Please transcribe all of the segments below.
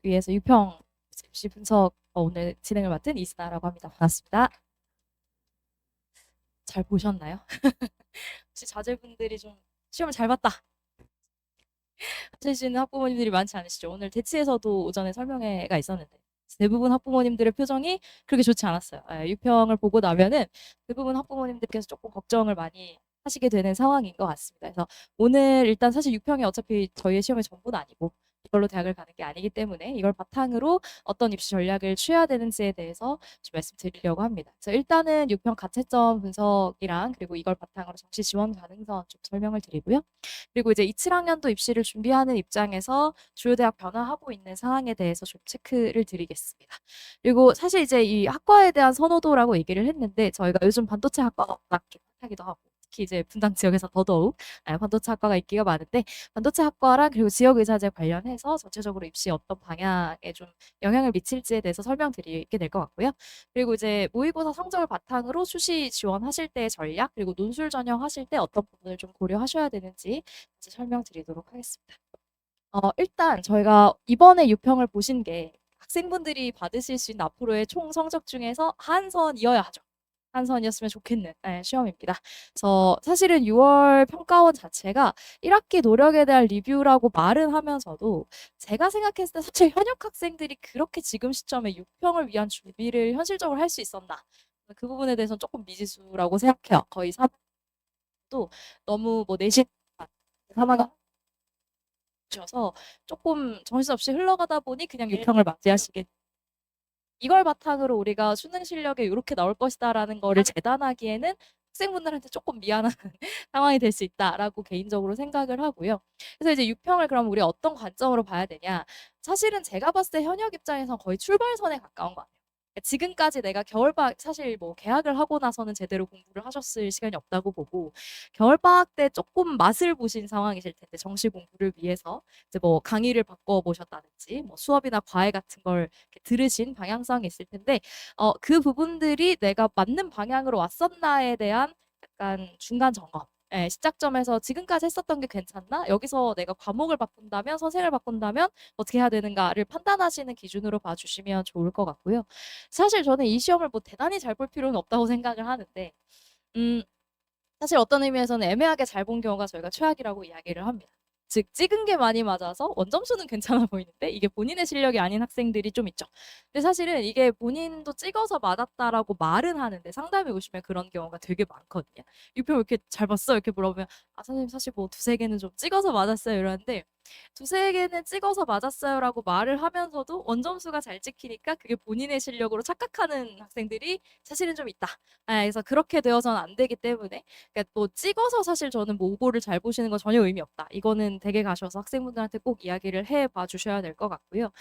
위해서 유평 입시 분석 오늘 진행을 맡은 이스나라고 합니다. 반갑습니다. 잘 보셨나요? 혹시 자제분들이 좀 시험을 잘 봤다 하시는 학부모님들이 많지 않으시죠? 오늘 대치에서도 오전에 설명회가 있었는데 대부분 학부모님들의 표정이 그렇게 좋지 않았어요. 유평을 보고 나면은 대부분 학부모님들께서 조금 걱정을 많이 하시게 되는 상황인 것 같습니다. 그래서 오늘 일단 사실 유평이 어차피 저희의 시험의 전부는 아니고 이걸로 대학을 가는 게 아니기 때문에 이걸 바탕으로 어떤 입시 전략을 취해야 되는지에 대해서 좀 말씀드리려고 합니다. 그래서 일단은 유평 가채점 분석이랑 그리고 이걸 바탕으로 정시 지원 가능성 좀 설명을 드리고요. 그리고 이제 27학년도 입시를 준비하는 입장에서 주요 대학 변화하고 있는 상황에 대해서 좀 체크를 드리겠습니다. 그리고 사실 이제 이 학과에 대한 선호도라고 얘기를 했는데 저희가 요즘 반도체 학과가 워낙 좀 핫하기도 하고 특히 이제 분당 지역에서 더더욱 반도체 학과가 인기가 많은데 반도체 학과랑 그리고 지역의사제 관련해서 전체적으로 입시에 어떤 방향에 좀 영향을 미칠지에 대해서 설명드리게 될 것 같고요. 그리고 이제 모의고사 성적을 바탕으로 수시 지원하실 때의 전략 그리고 논술 전형하실 때 어떤 부분을 좀 고려하셔야 되는지 설명드리도록 하겠습니다. 일단 저희가 이번에 유평을 보신 게 학생분들이 받으실 수 있는 앞으로의 총 성적 중에서 한 선이어야 하죠. 한 선이었으면 좋겠는 시험입니다. 그래서 사실은 6월 평가원 자체가 1학기 노력에 대한 리뷰라고 말은 하면서도 제가 생각했을 때 사실 현역 학생들이 그렇게 지금 시점에 유평을 위한 준비를 현실적으로 할 수 있었나 그 부분에 대해서는 조금 미지수라고 생각해요. 거의 3도 너무 뭐 내신 3학년 주셔서 조금 정신없이 흘러가다 보니 그냥 유평을 맞이하시게 이걸 바탕으로 우리가 수능 실력에 이렇게 나올 것이다라는 거를 재단하기에는 학생분들한테 조금 미안한 상황이 될 수 있다라고 개인적으로 생각을 하고요. 그래서 이제 유평을 그럼 우리 어떤 관점으로 봐야 되냐? 사실은 제가 봤을 때 현역 입장에서 거의 출발선에 가까운 것 같아요. 지금까지 내가 겨울방학 사실 뭐 개학을 하고 나서는 제대로 공부를 하셨을 시간이 없다고 보고 겨울방학 때 조금 맛을 보신 상황이실 텐데 정시 공부를 위해서 이제 뭐 강의를 바꿔보셨다든지 뭐 수업이나 과외 같은 걸 들으신 방향성이 있을 텐데 그 부분들이 내가 맞는 방향으로 왔었나에 대한 약간 중간 점검. 시작점에서 지금까지 했었던 게 괜찮나? 여기서 내가 과목을 바꾼다면, 선생을 바꾼다면 어떻게 해야 되는가를 판단하시는 기준으로 봐주시면 좋을 것 같고요. 사실 저는 이 시험을 뭐 대단히 잘 볼 필요는 없다고 생각을 하는데, 음, 사실 어떤 의미에서는 애매하게 잘 본 경우가 저희가 최악이라고 이야기를 합니다. 즉 찍은 게 많이 맞아서 원점수는 괜찮아 보이는데 이게 본인의 실력이 아닌 학생들이 좀 있죠. 근데 사실은 이게 본인도 찍어서 맞았다라고 말은 하는데 상담에 오시면 그런 경우가 되게 많거든요. 유표 왜 이렇게 잘 봤어? 이렇게 물어보면 아 선생님 사실 뭐 두세 개는 좀 찍어서 맞았어요 이러는데 두세 개는 찍어서 맞았어요라고 말을 하면서도 원점수가 잘 찍히니까 그게 본인의 실력으로 착각하는 학생들이 사실은 좀 있다. 그래서 그렇게 되어서는 안 되기 때문에 그러니까 뭐 찍어서 사실 저는 뭐 오보를 잘 보시는 건 전혀 의미 없다. 이거는 댁에 가셔서 학생분들한테 꼭 이야기를 해봐 주셔야 될 것 같고요.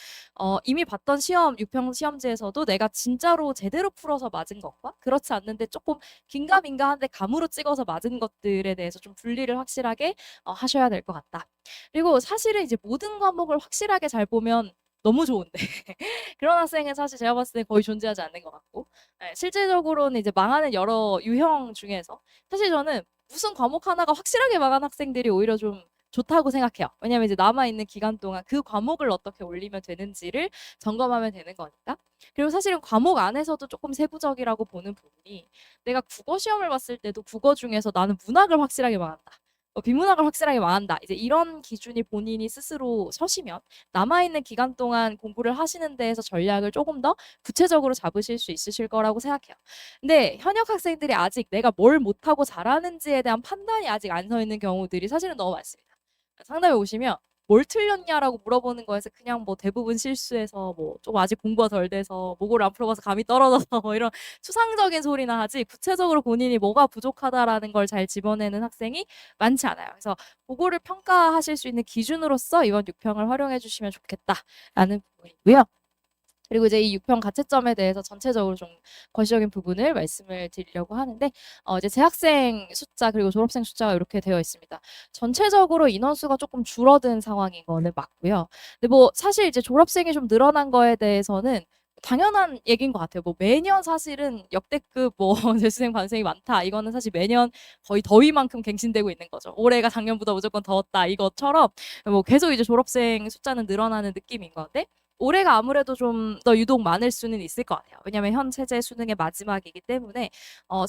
이미 봤던 시험, 유평 시험지에서도 내가 진짜로 제대로 풀어서 맞은 것과 그렇지 않는데 조금 긴가민가한데 감으로 찍어서 맞은 것들에 대해서 좀 분리를 확실하게 하셔야 될 것 같다. 그리고 사실은 이제 모든 과목을 확실하게 잘 보면 너무 좋은데 그런 학생은 사실 제가 봤을 때 거의 존재하지 않는 것 같고 실질적으로는 이제 망하는 여러 유형 중에서 사실 저는 무슨 과목 하나가 확실하게 망한 학생들이 오히려 좀 좋다고 생각해요. 왜냐면 이제 남아있는 기간 동안 그 과목을 어떻게 올리면 되는지를 점검하면 되는 거니까. 그리고 사실은 과목 안에서도 조금 세부적이라고 보는 부분이 내가 국어 시험을 봤을 때도 국어 중에서 나는 문학을 확실하게 망한다. 비문학을 확실하게 망한다. 이제 이런 기준이 본인이 스스로 서시면 남아있는 기간 동안 공부를 하시는 데에서 전략을 조금 더 구체적으로 잡으실 수 있으실 거라고 생각해요. 근데 현역 학생들이 아직 내가 뭘 못하고 잘하는지에 대한 판단이 아직 안 서 있는 경우들이 사실은 너무 많습니다. 상담에 오시면 뭘 틀렸냐라고 물어보는 거에서 그냥 뭐 대부분 실수해서 뭐 좀 아직 공부가 덜 돼서 모고를 안 풀어봐서 감이 떨어져서 뭐 이런 추상적인 소리나 하지 구체적으로 본인이 뭐가 부족하다라는 걸 잘 집어내는 학생이 많지 않아요. 그래서 그거를 평가하실 수 있는 기준으로서 이번 6평을 활용해 주시면 좋겠다라는 부분이고요. 그리고 이제 이 6평 가채점에 대해서 전체적으로 좀 거시적인 부분을 말씀을 드리려고 하는데 이제 재학생 숫자 그리고 졸업생 숫자가 이렇게 되어 있습니다. 전체적으로 인원수가 조금 줄어든 상황인 거는 맞고요. 근데 뭐 사실 이제 졸업생이 좀 늘어난 거에 대해서는 당연한 얘기인 것 같아요. 뭐 매년 사실은 역대급 뭐 재수생 관생이 많다. 이거는 사실 매년 거의 더위만큼 갱신되고 있는 거죠. 올해가 작년보다 무조건 더웠다. 이것처럼 뭐 계속 이제 졸업생 숫자는 늘어나는 느낌인 건데 올해가 아무래도 좀 더 유독 많을 수는 있을 것 같아요. 왜냐면 현 체제 수능의 마지막이기 때문에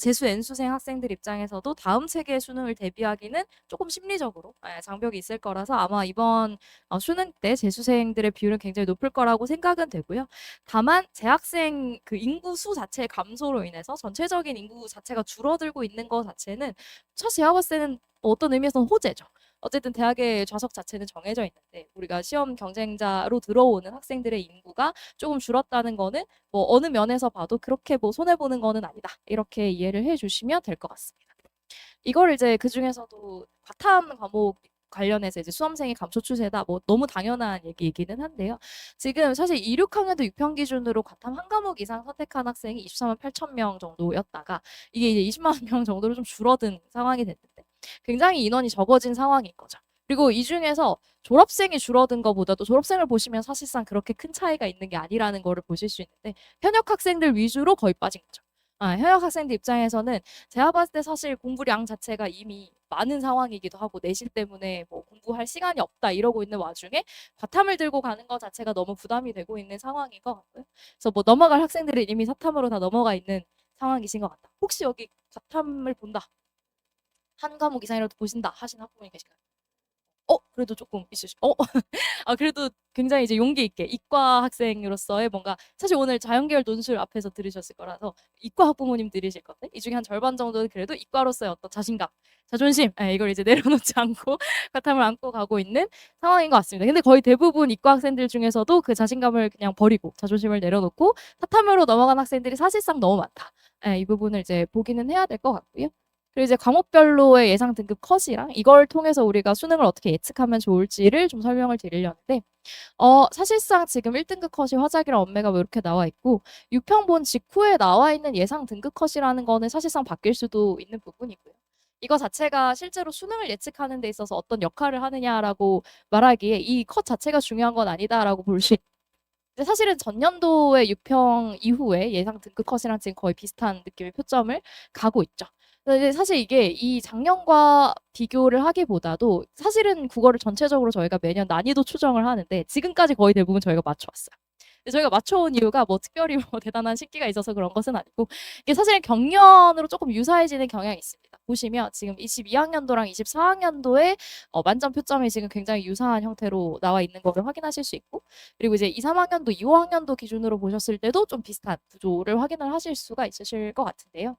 재수 N수생 학생들 입장에서도 다음 체계의 수능을 대비하기는 조금 심리적으로 장벽이 있을 거라서 아마 이번 수능 때 재수생들의 비율은 굉장히 높을 거라고 생각은 되고요. 다만 재학생 그 인구 수 자체의 감소로 인해서 전체적인 인구 자체가 줄어들고 있는 것 자체는 사실 제가 봤을 때는 어떤 의미에서는 호재죠. 어쨌든 대학의 좌석 자체는 정해져 있는데 우리가 시험 경쟁자로 들어오는 학생들의 인구가 조금 줄었다는 거는 뭐 어느 면에서 봐도 그렇게 뭐 손해 보는 거는 아니다. 이렇게 이해를 해주시면 될 것 같습니다. 이걸 이제 그 중에서도 과탐 과목 관련해서 이제 수험생이 감소 추세다. 뭐 너무 당연한 얘기이기는 한데요. 지금 사실 2, 6학년도 6평 기준으로 과탐 한 과목 이상 선택한 학생이 24만 8천 명 정도였다가 이게 이제 20만 명 정도로 좀 줄어든 상황이 됐는데 굉장히 인원이 적어진 상황인 거죠. 그리고 이 중에서 졸업생이 줄어든 것보다도 졸업생을 보시면 사실상 그렇게 큰 차이가 있는 게 아니라는 거를 보실 수 있는데 현역 학생들 위주로 거의 빠진 거죠. 현역 학생들 입장에서는 제가 봤을 때 사실 공부량 자체가 이미 많은 상황이기도 하고 내신 때문에 뭐 공부할 시간이 없다 이러고 있는 와중에 과탐을 들고 가는 것 자체가 너무 부담이 되고 있는 상황인 것 같고요. 그래서 뭐 넘어갈 학생들은 이미 사탐으로 다 넘어가 있는 상황이신 것 같다. 혹시 여기 과탐을 본다, 한 과목 이상이라도 보신다 하시는 학부모님 계실까요? 그래도 조금 있으시, 그래도 굉장히 이제 용기 있게 이과 학생으로서의 뭔가 사실 오늘 자연계열 논술 앞에서 들으셨을 거라서 이과 학부모님 들으실 건데 이 중에 한 절반 정도는 그래도 이과로서의 어떤 자신감, 자존심 이걸 이제 내려놓지 않고 과탐을 안고 가고 있는 상황인 것 같습니다. 근데 거의 대부분 이과 학생들 중에서도 그 자신감을 그냥 버리고 자존심을 내려놓고 사탐으로 넘어간 학생들이 사실상 너무 많다. 이 부분을 이제 보기는 해야 될 것 같고요. 그리고 이제 과목별로의 예상 등급 컷이랑 이걸 통해서 우리가 수능을 어떻게 예측하면 좋을지를 좀 설명을 드리려는데 사실상 지금 1등급 컷이 화작이랑 엄매가 뭐 이렇게 나와 있고 6평 본 직후에 나와 있는 예상 등급 컷이라는 거는 사실상 바뀔 수도 있는 부분이고요. 이거 자체가 실제로 수능을 예측하는 데 있어서 어떤 역할을 하느냐라고 말하기에 이 컷 자체가 중요한 건 아니다라고 볼 수 근데 사실은 전년도의 6평 이후에 예상 등급 컷이랑 지금 거의 비슷한 느낌의 표점을 가고 있죠. 근데 사실 이게 이 작년과 비교를 하기보다도 사실은 국어를 전체적으로 저희가 매년 난이도 추정을 하는데 지금까지 거의 대부분 저희가 맞춰왔어요. 근데 저희가 맞춰온 이유가 뭐 특별히 뭐 대단한 식기가 있어서 그런 것은 아니고 이게 사실 경년으로 조금 유사해지는 경향이 있습니다. 보시면 지금 22학년도랑 24학년도의 만점 표점이 지금 굉장히 유사한 형태로 나와 있는 것을 확인하실 수 있고 그리고 이제 2, 3학년도, 2, 5학년도 기준으로 보셨을 때도 좀 비슷한 구조를 확인을 하실 수가 있으실 것 같은데요.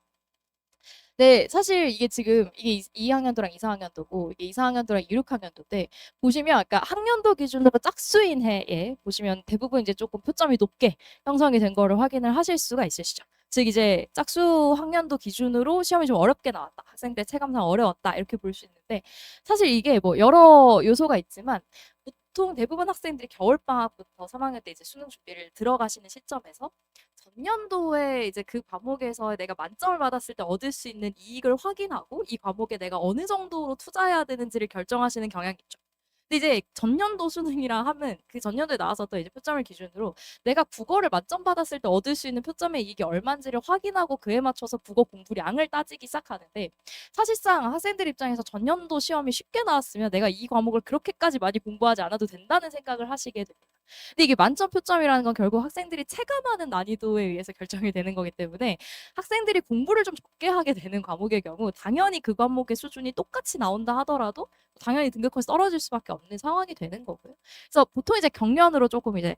네, 사실 이게 지금 이게 2학년도랑 2, 4학년도고 이게 2, 4학년도랑 2, 6학년도 때 보시면 아까 학년도 기준으로 짝수인 해에 보시면 대부분 이제 조금 표점이 높게 형성이 된 거를 확인을 하실 수가 있으시죠. 즉 이제 짝수 학년도 기준으로 시험이 좀 어렵게 나왔다. 학생들 체감상 어려웠다. 이렇게 볼 수 있는데 사실 이게 뭐 여러 요소가 있지만 보통 대부분 학생들이 겨울방학부터 3학년 때 이제 수능 준비를 들어가시는 시점에서 전년도에 이제 그 과목에서 내가 만점을 받았을 때 얻을 수 있는 이익을 확인하고 이 과목에 내가 어느 정도로 투자해야 되는지를 결정하시는 경향이 있죠. 근데 이제 전년도 수능이라 하면 그 전년도에 나왔었던 이제 표점을 기준으로 내가 국어를 만점 받았을 때 얻을 수 있는 표점의 이익이 얼마인지를 확인하고 그에 맞춰서 국어 공부량을 따지기 시작하는데 사실상 학생들 입장에서 전년도 시험이 쉽게 나왔으면 내가 이 과목을 그렇게까지 많이 공부하지 않아도 된다는 생각을 하시게 됩니다. 근데 이게 만점 표점이라는 건 결국 학생들이 체감하는 난이도에 의해서 결정이 되는 거기 때문에 학생들이 공부를 좀 적게 하게 되는 과목의 경우 당연히 그 과목의 수준이 똑같이 나온다 하더라도 당연히 등급컷이 떨어질 수밖에 없는 상황이 되는 거고요. 그래서 보통 이제 경련으로 조금 이제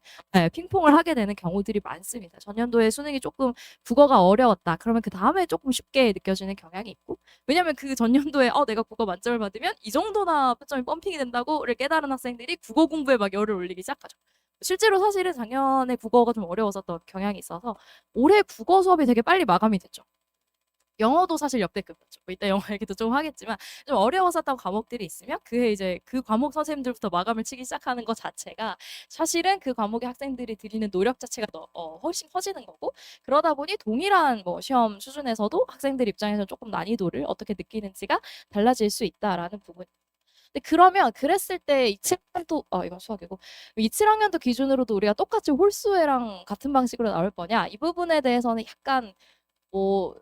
핑퐁을 하게 되는 경우들이 많습니다. 전년도에 수능이 조금 국어가 어려웠다. 그러면 그 다음에 조금 쉽게 느껴지는 경향이 있고 왜냐면 그 전년도에 내가 국어 만점을 받으면 이 정도나 표점이 펌핑이 된다고를 깨달은 학생들이 국어 공부에 막 열을 올리기 시작하죠. 실제로 사실은 작년에 국어가 좀 어려웠었던 경향이 있어서 올해 국어 수업이 되게 빨리 마감이 됐죠. 영어도 사실 역대급이었죠. 뭐 이따 영어 얘기도 좀 하겠지만 좀 어려웠었던 과목들이 있으면 그해 이제 그 과목 선생님들부터 마감을 치기 시작하는 것 자체가 사실은 그 과목의 학생들이 들이는 노력 자체가 훨씬 커지는 거고 그러다 보니 동일한 뭐 시험 수준에서도 학생들 입장에서 조금 난이도를 어떻게 느끼는지가 달라질 수 있다라는 부분. 근데 그러면 그랬을 때 27학년도 이건 수학이고 27학년도 기준으로도 우리가 똑같이 홀수회랑 같은 방식으로 나올 거냐 이 부분에 대해서는 약간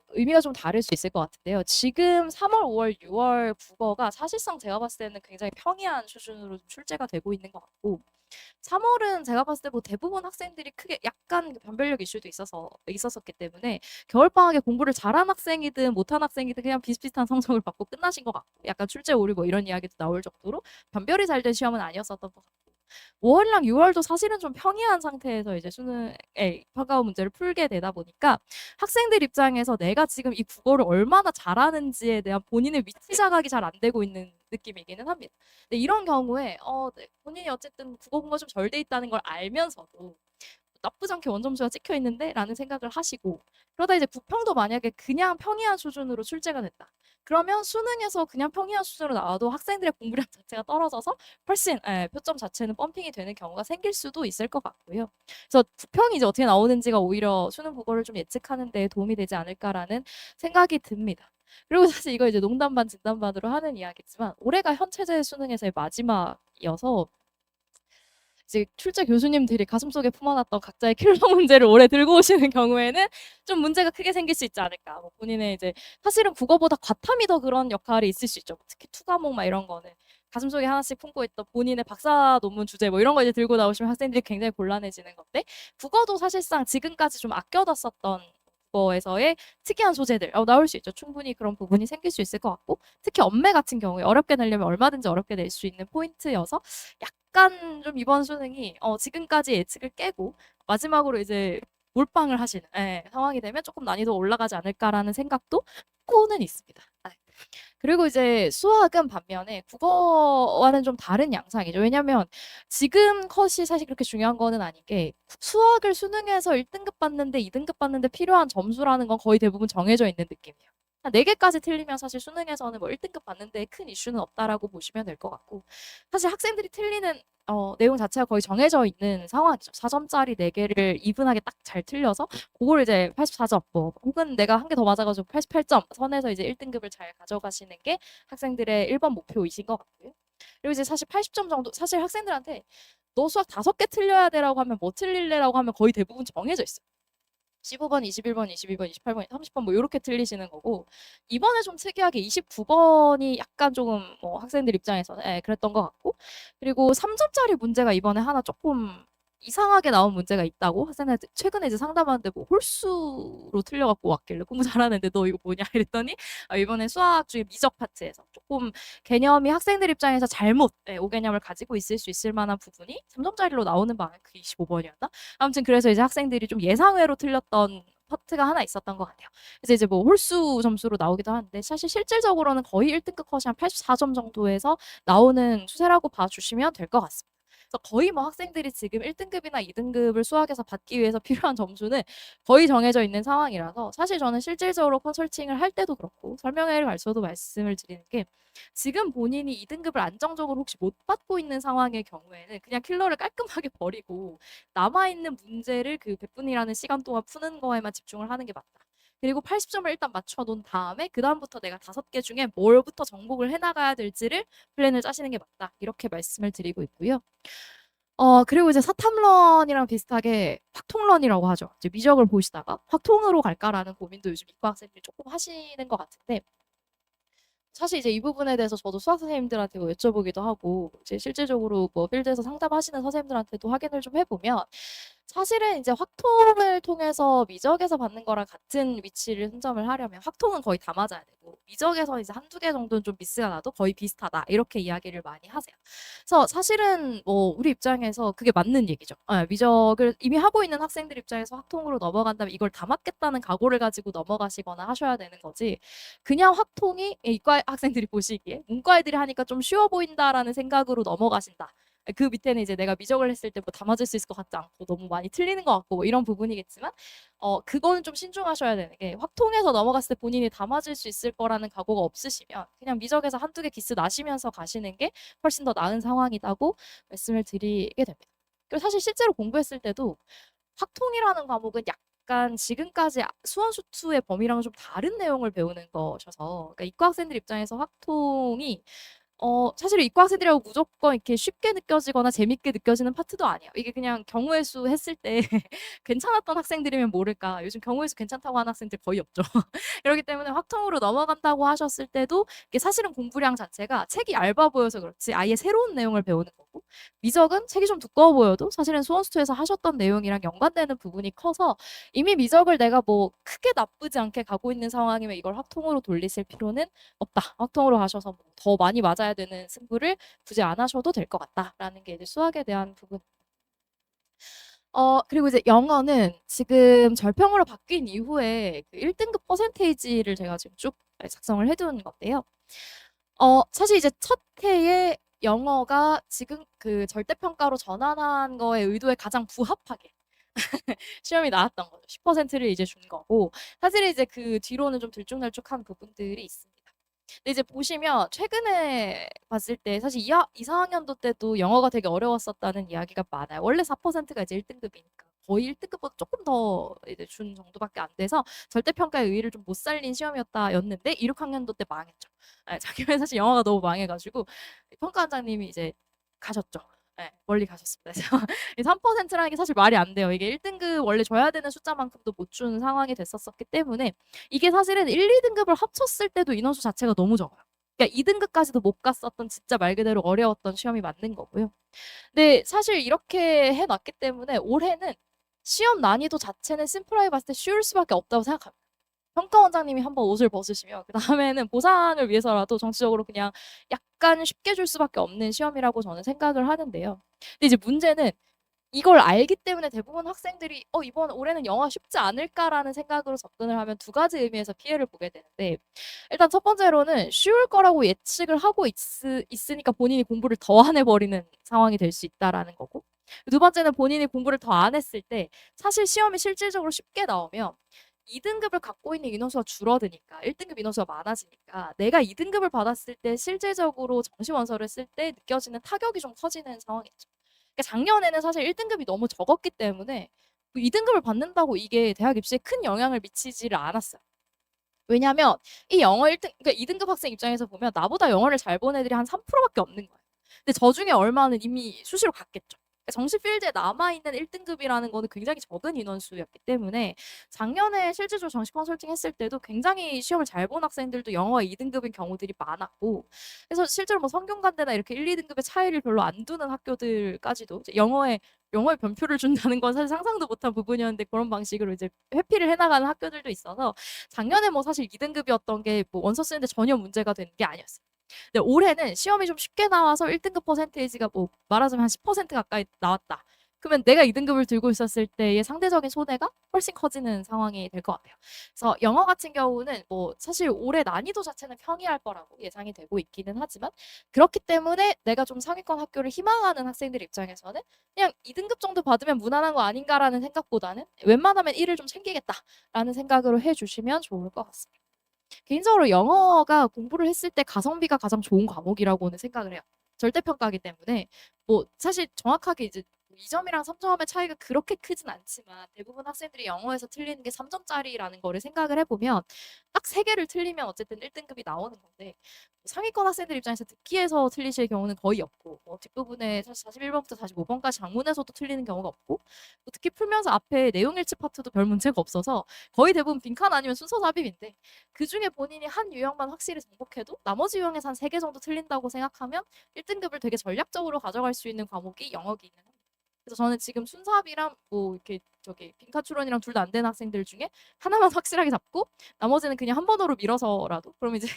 의미가 좀 다를 수 있을 것 같은데요. 지금 3월, 5월, 6월 국어가 사실상 제가 봤을 때는 굉장히 평이한 수준으로 출제가 되고 있는 것 같고 3월은 제가 봤을 때 뭐 대부분 학생들이 크게 약간 변별력 이슈도 있었었기 때문에 겨울방학에 공부를 잘한 학생이든 못한 학생이든 그냥 비슷비슷한 성적을 받고 끝나신 것 같고 약간 출제 오류 뭐 이런 이야기도 나올 정도로 변별이 잘 된 시험은 아니었었던 것 같고 5월이랑 6월도 사실은 좀 평이한 상태에서 이제 수능에 평가원 문제를 풀게 되다 보니까 학생들 입장에서 내가 지금 이 국어를 얼마나 잘하는지에 대한 본인의 위치 자각이 잘 안 되고 있는 느낌이기는 합니다. 근데 이런 경우에 네, 본인이 어쨌든 국어 공부가 좀 잘 돼 있다는 걸 알면서도 나쁘지 않게 원점수가 찍혀 있는데 라는 생각을 하시고 그러다 이제 부평도 만약에 그냥 평이한 수준으로 출제가 됐다. 그러면 수능에서 그냥 평이한 수준으로 나와도 학생들의 공부량 자체가 떨어져서 훨씬 표점 자체는 펌핑이 되는 경우가 생길 수도 있을 것 같고요. 그래서 부평이 이제 어떻게 나오는지가 오히려 수능 국어를 좀 예측하는 데 도움이 되지 않을까라는 생각이 듭니다. 그리고 사실 이거 이제 농담 반 진담 반으로 하는 이야기지만 올해가 현 체제 수능에서의 마지막이어서 이제 출제 교수님들이 가슴속에 품어놨던 각자의 킬러 문제를 올해 들고 오시는 경우에는 좀 문제가 크게 생길 수 있지 않을까. 뭐 본인의 이제 사실은 국어보다 과탐이 더 그런 역할이 있을 수 있죠. 특히 투과목 막 이런 거는 가슴속에 하나씩 품고 있던 본인의 박사 논문 주제 뭐 이런 거 이제 들고 나오시면 학생들이 굉장히 곤란해지는 건데 국어도 사실상 지금까지 좀 아껴뒀었던 국어에서의 특이한 소재들 나올 수 있죠. 충분히 그런 부분이 생길 수 있을 것 같고 특히 언매 같은 경우에 어렵게 내려면 얼마든지 어렵게 낼 수 있는 포인트여서 약간 좀 이번 수능이 지금까지 예측을 깨고 마지막으로 이제 몰빵을 하시는 상황이 되면 조금 난이도 올라가지 않을까라는 생각도 하고는 있습니다. 그리고 이제 수학은 반면에 국어와는 좀 다른 양상이죠. 왜냐면 지금 컷이 사실 그렇게 중요한 거는 아닌 게 수학을 수능에서 1등급 받는데 2등급 받는데 필요한 점수라는 건 거의 대부분 정해져 있는 느낌이에요. 한 4개까지 틀리면 사실 수능에서는 뭐 1등급 받는데 큰 이슈는 없다라고 보시면 될 것 같고 사실 학생들이 틀리는 내용 자체가 거의 정해져 있는 상황이죠. 4점짜리 4개를 이분하게 딱 잘 틀려서 그걸 이제 84점 뭐 혹은 내가 한 개 더 맞아가지고 88점 선에서 이제 1등급을 잘 가져가시는 게 학생들의 1번 목표이신 것 같고요. 그리고 이제 사실 80점 정도 사실 학생들한테 너 수학 5개 틀려야 되라고 하면 뭐 틀릴래라고 하면 거의 대부분 정해져 있어요. 15번, 21번, 22번, 28번, 30번 뭐 이렇게 틀리시는 거고 이번에 좀 특이하게 29번이 약간 조금 뭐 학생들 입장에서는 그랬던 것 같고 그리고 3점짜리 문제가 이번에 하나 조금 이상하게 나온 문제가 있다고 학생들 최근에 이제 상담하는데 뭐 홀수로 틀려갖고 왔길래 공부 잘하는데 너 이거 뭐냐 이랬더니 이번에 수학 중에 미적 파트에서 조금 개념이 학생들 입장에서 잘못 오개념을 가지고 있을 수 있을 만한 부분이 3점짜리로 나오는 방향 그 25번이었나? 아무튼 그래서 이제 학생들이 좀 예상외로 틀렸던 파트가 하나 있었던 것 같아요. 그래서 이제 뭐 홀수 점수로 나오기도 하는데 사실 실질적으로는 거의 1등급 컷이 한 84점 정도에서 나오는 추세라고 봐주시면 될 것 같습니다. 그래서 거의 뭐 학생들이 지금 1등급이나 2등급을 수학에서 받기 위해서 필요한 점수는 거의 정해져 있는 상황이라서 사실 저는 실질적으로 컨설팅을 할 때도 그렇고 설명회를 가르쳐도 말씀을 드리는 게 지금 본인이 2등급을 안정적으로 혹시 못 받고 있는 상황의 경우에는 그냥 킬러를 깔끔하게 버리고 남아있는 문제를 그 100분이라는 시간 동안 푸는 거에만 집중을 하는 게 맞다. 그리고 80점을 일단 맞춰놓은 다음에 그 다음부터 내가 5개 중에 뭘부터 정복을 해나가야 될지를 플랜을 짜시는 게 맞다. 이렇게 말씀을 드리고 있고요. 그리고 이제 사탐런이랑 비슷하게 확통런이라고 하죠. 이제 미적을 보시다가 확통으로 갈까라는 고민도 요즘 이과 학생들이 조금 하시는 것 같은데 사실 이제 이 부분에 대해서 저도 수학 선생님들한테 뭐 여쭤보기도 하고 이제 실질적으로 뭐 필드에서 상담하시는 선생님들한테도 확인을 좀 해보면 사실은 이제 확통을 통해서 미적에서 받는 거랑 같은 위치를 선점을 하려면 확통은 거의 다 맞아야 되고 미적에서 이제 한두 개 정도는 좀 미스가 나도 거의 비슷하다 이렇게 이야기를 많이 하세요. 그래서 사실은 뭐 우리 입장에서 그게 맞는 얘기죠. 미적을 이미 하고 있는 학생들 입장에서 확통으로 넘어간다면 이걸 다 맞겠다는 각오를 가지고 넘어가시거나 하셔야 되는 거지. 그냥 확통이 이과 학생들이 보시기에 문과 애들이 하니까 좀 쉬워 보인다라는 생각으로 넘어가신다. 그 밑에는 이제 내가 미적을 했을 때 뭐 다 맞을 수 있을 것 같지 않고 너무 많이 틀리는 것 같고 뭐 이런 부분이겠지만 그거는 좀 신중하셔야 되는 게 확통해서 넘어갔을 때 본인이 다 맞을 수 있을 거라는 각오가 없으시면 그냥 미적에서 한두 개 기스 나시면서 가시는 게 훨씬 더 나은 상황이라고 말씀을 드리게 됩니다. 그리고 사실 실제로 공부했을 때도 확통이라는 과목은 약간 지금까지 수원수투의 범위랑은 좀 다른 내용을 배우는 것이어서 그러니까 이과 학생들 입장에서 확통이 사실 이과 학생들이라고 무조건 이렇게 쉽게 느껴지거나 재밌게 느껴지는 파트도 아니에요. 이게 그냥 경우의 수 했을 때 괜찮았던 학생들이면 모를까. 요즘 경우의 수 괜찮다고 하는 학생들 거의 없죠. 그렇기 때문에 확통으로 넘어간다고 하셨을 때도 이게 사실은 공부량 자체가 책이 얇아 보여서 그렇지 아예 새로운 내용을 배우는 거고, 미적은 책이 좀 두꺼워 보여도 사실은 수원수투에서 하셨던 내용이랑 연관되는 부분이 커서 이미 미적을 내가 뭐 크게 나쁘지 않게 가고 있는 상황이면 이걸 확통으로 돌리실 필요는 없다. 확통으로 가셔서 뭐더 많이 맞아야 되는 승부를 굳이 안 하셔도 될 것 같다라는 게 이제 수학에 대한 부분. 그리고 이제 영어는 지금 절평으로 바뀐 이후에 그 1등급 퍼센테이지를 제가 지금 쭉 작성을 해둔 건데요. 사실 이제 첫 해에 영어가 지금 그 절대평가로 전환한 거의 의도에 가장 부합하게 시험이 나왔던 거죠. 10%를 이제 준 거고, 사실 이제 그 뒤로는 좀 들쭉날쭉한 부분들이 있습니다. 근데 이제 보시면 최근에 봤을 때 사실 2, 4학년도 때도 영어가 되게 어려웠었다는 이야기가 많아요. 원래 4%가 이제 1등급이니까. 거의 1등급보다 조금 더 이제 준 정도밖에 안 돼서 절대평가의 의의를 좀 못 살린 시험이었다였는데 2, 6학년도 때 망했죠. 자기는 사실 영어가 너무 망해가지고 평가원장님이 이제 가셨죠. 멀리 가셨습니다. 그래서 3%라는 게 사실 말이 안 돼요. 이게 1등급 원래 줘야 되는 숫자만큼도 못 준 상황이 됐었기 때문에 이게 사실은 1, 2등급을 합쳤을 때도 인원수 자체가 너무 적어요. 그러니까 2등급까지도 못 갔었던 진짜 말 그대로 어려웠던 시험이 맞는 거고요. 근데 사실 이렇게 해놨기 때문에 올해는 시험 난이도 자체는 심플하게 봤을 때 쉬울 수밖에 없다고 생각합니다. 평가원장님이 한번 옷을 벗으시면 그 다음에는 보상을 위해서라도 정치적으로 그냥 약간 쉽게 줄 수밖에 없는 시험이라고 저는 생각을 하는데요. 근데 이제 문제는 이걸 알기 때문에 대부분 학생들이 이번 올해는 영어 쉽지 않을까라는 생각으로 접근을 하면 두 가지 의미에서 피해를 보게 되는데, 일단 첫 번째로는 쉬울 거라고 예측을 하고 있으니까 본인이 공부를 더 안 해버리는 상황이 될 수 있다라는 거고, 두 번째는 본인이 공부를 더 안 했을 때 사실 시험이 실질적으로 쉽게 나오면 2등급을 갖고 있는 인원수가 줄어드니까 1등급 인원수가 많아지니까 내가 2등급을 받았을 때 실질적으로 정시원서를 쓸 때 느껴지는 타격이 좀 커지는 상황이죠. 그러니까 작년에는 사실 1등급이 너무 적었기 때문에 2등급을 받는다고 이게 대학 입시에 큰 영향을 미치지를 않았어요. 왜냐하면 이 영어 1등, 그러니까 2등급 학생 입장에서 보면 나보다 영어를 잘 본 애들이 한 3%밖에 없는 거예요. 근데 저 중에 얼마는 이미 수시로 갔겠죠. 그러니까 정시 필드에 남아있는 1등급이라는 거는 굉장히 적은 인원수였기 때문에 작년에 실제로 정시 컨설팅 했을 때도 굉장히 시험을 잘 본 학생들도 영어 2등급인 경우들이 많았고, 그래서 실제로 뭐 성균관대나 이렇게 1, 2등급의 차이를 별로 안 두는 학교들까지도 이제 영어에 변표를 준다는 건 사실 상상도 못한 부분이었는데 그런 방식으로 이제 회피를 해나가는 학교들도 있어서 작년에 뭐 사실 2등급이었던 게 뭐 원서 쓰는데 전혀 문제가 되는 게 아니었어요. 근데 올해는 시험이 좀 쉽게 나와서 1등급 퍼센테이지가 뭐 말하자면 한 10% 가까이 나왔다. 그러면 내가 2등급을 들고 있었을 때의 상대적인 손해가 훨씬 커지는 상황이 될 것 같아요. 그래서 영어 같은 경우는 뭐 사실 올해 난이도 자체는 평이할 거라고 예상이 되고 있기는 하지만, 그렇기 때문에 내가 좀 상위권 학교를 희망하는 학생들 입장에서는 그냥 2등급 정도 받으면 무난한 거 아닌가라는 생각보다는 웬만하면 1을 좀 챙기겠다라는 생각으로 해주시면 좋을 것 같습니다. 개인적으로 영어가 공부를 했을 때 가성비가 가장 좋은 과목이라고는 생각을 해요. 절대평가이기 때문에 뭐 사실 정확하게 이제 2점이랑 3점의 차이가 그렇게 크진 않지만 대부분 학생들이 영어에서 틀리는 게 3점짜리라는 거를 생각을 해보면 딱 3개를 틀리면 어쨌든 1등급이 나오는 건데, 상위권 학생들 입장에서 듣기에서 틀리실 경우는 거의 없고 뒷부분에 사실 41번부터 45번까지 장문에서도 틀리는 경우가 없고, 특히 풀면서 앞에 내용 일치 파트도 별 문제가 없어서 거의 대부분 빈칸 아니면 순서 삽입인데, 그중에 본인이 한 유형만 확실히 정복해도 나머지 유형에서 한 3개 정도 틀린다고 생각하면 1등급을 되게 전략적으로 가져갈 수 있는 과목이 영어기는 합니다. 그래서 저는 지금 순삽이랑 뭐 이렇게 빈칸 추론이랑 둘 다 안 되는 학생들 중에 하나만 확실하게 잡고 나머지는 그냥 한 번으로 밀어서라도, 그럼 이제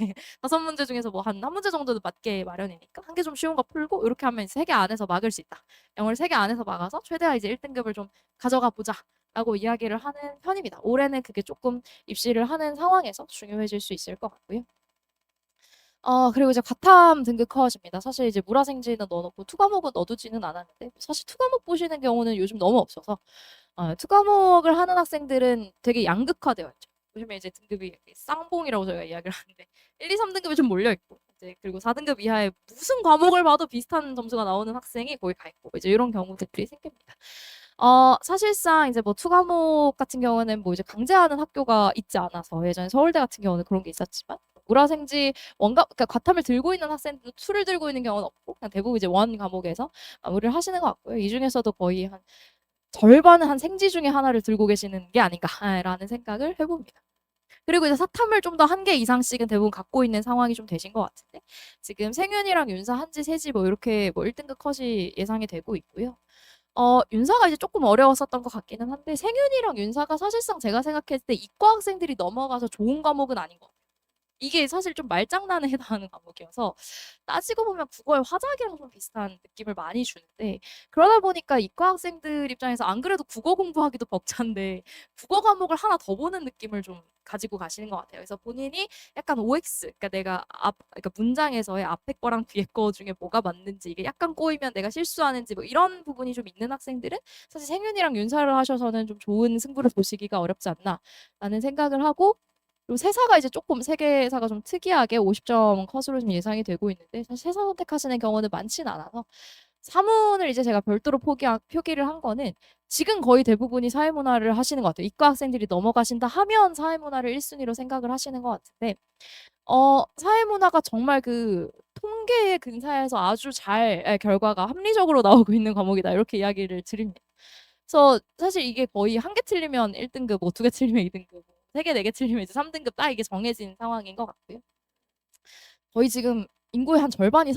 5문제 중에서 뭐 한 문제 정도는 맞게 마련이니까 한 개 좀 쉬운 거 풀고 이렇게 하면 3개 안에서 막을 수 있다. 영어를 3개 안에서 막아서 최대한 이제 1등급을 좀 가져가 보자 라고 이야기를 하는 편입니다. 올해는 그게 조금 입시를 하는 상황에서 중요해질 수 있을 것 같고요. 그리고 이제 과탐 등급 커집니다. 사실 이제 물화생지는 넣어놓고 투과목은 넣어두지는 않았는데, 사실 투과목 보시는 경우는 요즘 너무 없어서 투과목을 하는 학생들은 되게 양극화되어 있죠. 요즘에 이제 등급이 쌍봉이라고 저희가 이야기를 하는데 1, 2, 3등급이 좀 몰려있고, 이제 그리고 4등급 이하에 무슨 과목을 봐도 비슷한 점수가 나오는 학생이 거의 가 있고, 이제 이런 경우들이 생깁니다. 사실상 이제 뭐 투과목 같은 경우는 뭐 이제 강제하는 학교가 있지 않아서, 예전에 서울대 같은 경우는 그런 게 있었지만 물화생지 원과 그러니까 과탐을 들고 있는 학생들도 2를 들고 있는 경우는 없고 그냥 대부분 이제 원 과목에서 마무리를 하시는 것 같고요. 이 중에서도 거의 한 절반은 한 생지 중에 하나를 들고 계시는 게 아닌가라는 생각을 해봅니다. 그리고 이제 사탐을 좀 더 한 개 이상씩은 대부분 갖고 있는 상황이 좀 되신 것 같은데 지금 생윤이랑 윤사 한지 세지 뭐 이렇게 뭐 1등급 컷이 예상이 되고 있고요. 윤사가 이제 조금 어려웠었던 것 같기는 한데 생윤이랑 윤사가 사실상 제가 생각했을 때 이과 학생들이 넘어가서 좋은 과목은 아닌 것 같아요. 이게 사실 좀 말장난에 해당하는 과목이어서 따지고 보면 국어의 화작이랑 좀 비슷한 느낌을 많이 주는데 그러다 보니까 이과 학생들 입장에서 안 그래도 국어 공부하기도 벅찬데 국어 과목을 하나 더 보는 느낌을 좀 가지고 가시는 것 같아요. 그래서 본인이 약간 OX, 그러니까 내가 그러니까 문장에서의 앞에 거랑 뒤에 거 중에 뭐가 맞는지 이게 약간 꼬이면 내가 실수하는지 뭐 이런 부분이 좀 있는 학생들은 사실 생윤이랑 윤사를 하셔서는 좀 좋은 승부를 보시기가 어렵지 않나라는 생각을 하고 그리고 세사가 이제 조금 세계사가 좀 특이하게 50점 컷으로 좀 예상이 되고 있는데 사실 세사 선택하시는 경우는 많지는 않아서 사문을 이제 제가 별도로 표기를 한 거는 지금 거의 대부분이 사회문화를 하시는 것 같아요. 이과 학생들이 넘어가신다 하면 사회문화를 1순위로 생각을 하시는 것 같은데 사회문화가 정말 그 통계의 근사에서 아주 잘 결과가 합리적으로 나오고 있는 과목이다. 이렇게 이야기를 드립니다. 그래서 사실 이게 거의 한 개 틀리면 1등급, 뭐 2개 틀리면 2등급, 3개, 4개 틀리면 이제 3등급 딱 이게 정해진 상황인 것 같고요. 거의 지금 인구의 한 절반이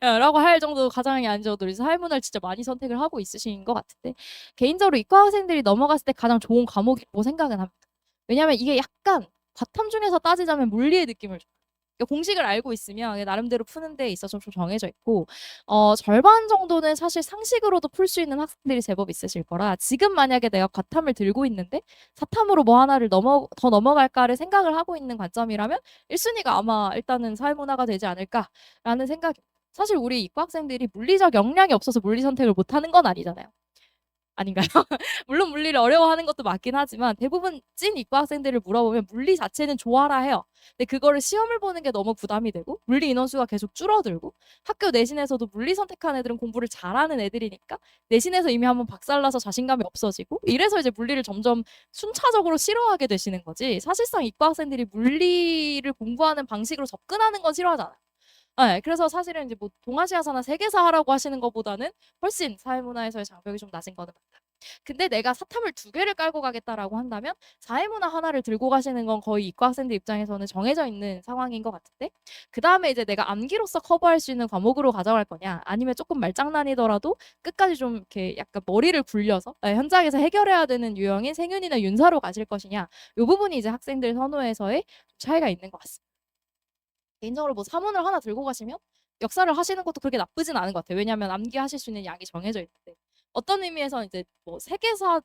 사회문화라고 할 정도 가장이 아니어도 사회문화를 진짜 많이 선택을 하고 있으신 것 같은데 개인적으로 이과학생들이 넘어갔을 때 가장 좋은 과목이라고 생각은 합니다. 왜냐하면 이게 약간 과탐 중에서 따지자면 물리의 느낌을 줘요. 그러니까 공식을 알고 있으면 나름대로 푸는 데 있어서 좀 정해져 있고 절반 정도는 사실 상식으로도 풀 수 있는 학생들이 제법 있으실 거라 지금 만약에 내가 과탐을 들고 있는데 사탐으로 뭐 하나를 더 넘어갈까를 생각을 하고 있는 관점이라면 1순위가 아마 일단은 사회문화가 되지 않을까라는 생각이 사실 우리 이과 학생들이 물리적 역량이 없어서 물리 선택을 못하는 건 아니잖아요. 아닌가요? 물론 물리를 어려워하는 것도 맞긴 하지만 대부분 찐 이과 학생들을 물어보면 물리 자체는 좋아라 해요. 근데 그거를 시험을 보는 게 너무 부담이 되고 물리 인원수가 계속 줄어들고 학교 내신에서도 물리 선택한 애들은 공부를 잘하는 애들이니까 내신에서 이미 한번 박살나서 자신감이 없어지고 이래서 이제 물리를 점점 순차적으로 싫어하게 되시는 거지. 사실상 이과 학생들이 물리를 공부하는 방식으로 접근하는 건 싫어하잖아요. 네, 그래서 사실은 이제 뭐 동아시아사나 세계사 하라고 하시는 것보다는 훨씬 사회문화에서의 장벽이 좀 낮은 거는 맞다. 근데 내가 사탐을 2개를 깔고 가겠다라고 한다면 사회문화 하나를 들고 가시는 건 거의 이과 학생들 입장에서는 정해져 있는 상황인 것 같은데 그 다음에 이제 내가 암기로서 커버할 수 있는 과목으로 가져갈 거냐 아니면 조금 말장난이더라도 끝까지 좀 이렇게 약간 머리를 굴려서 현장에서 해결해야 되는 유형인 생윤이나 윤사로 가실 것이냐 이 부분이 이제 학생들 선호에서의 차이가 있는 것 같습니다. 개인적으로 뭐 사문을 하나 들고 가시면 역사를 하시는 것도 그렇게 나쁘진 않은 것 같아요. 왜냐하면 암기하실 수 있는 양이 정해져 있는데 어떤 의미에서 이제 뭐 세계사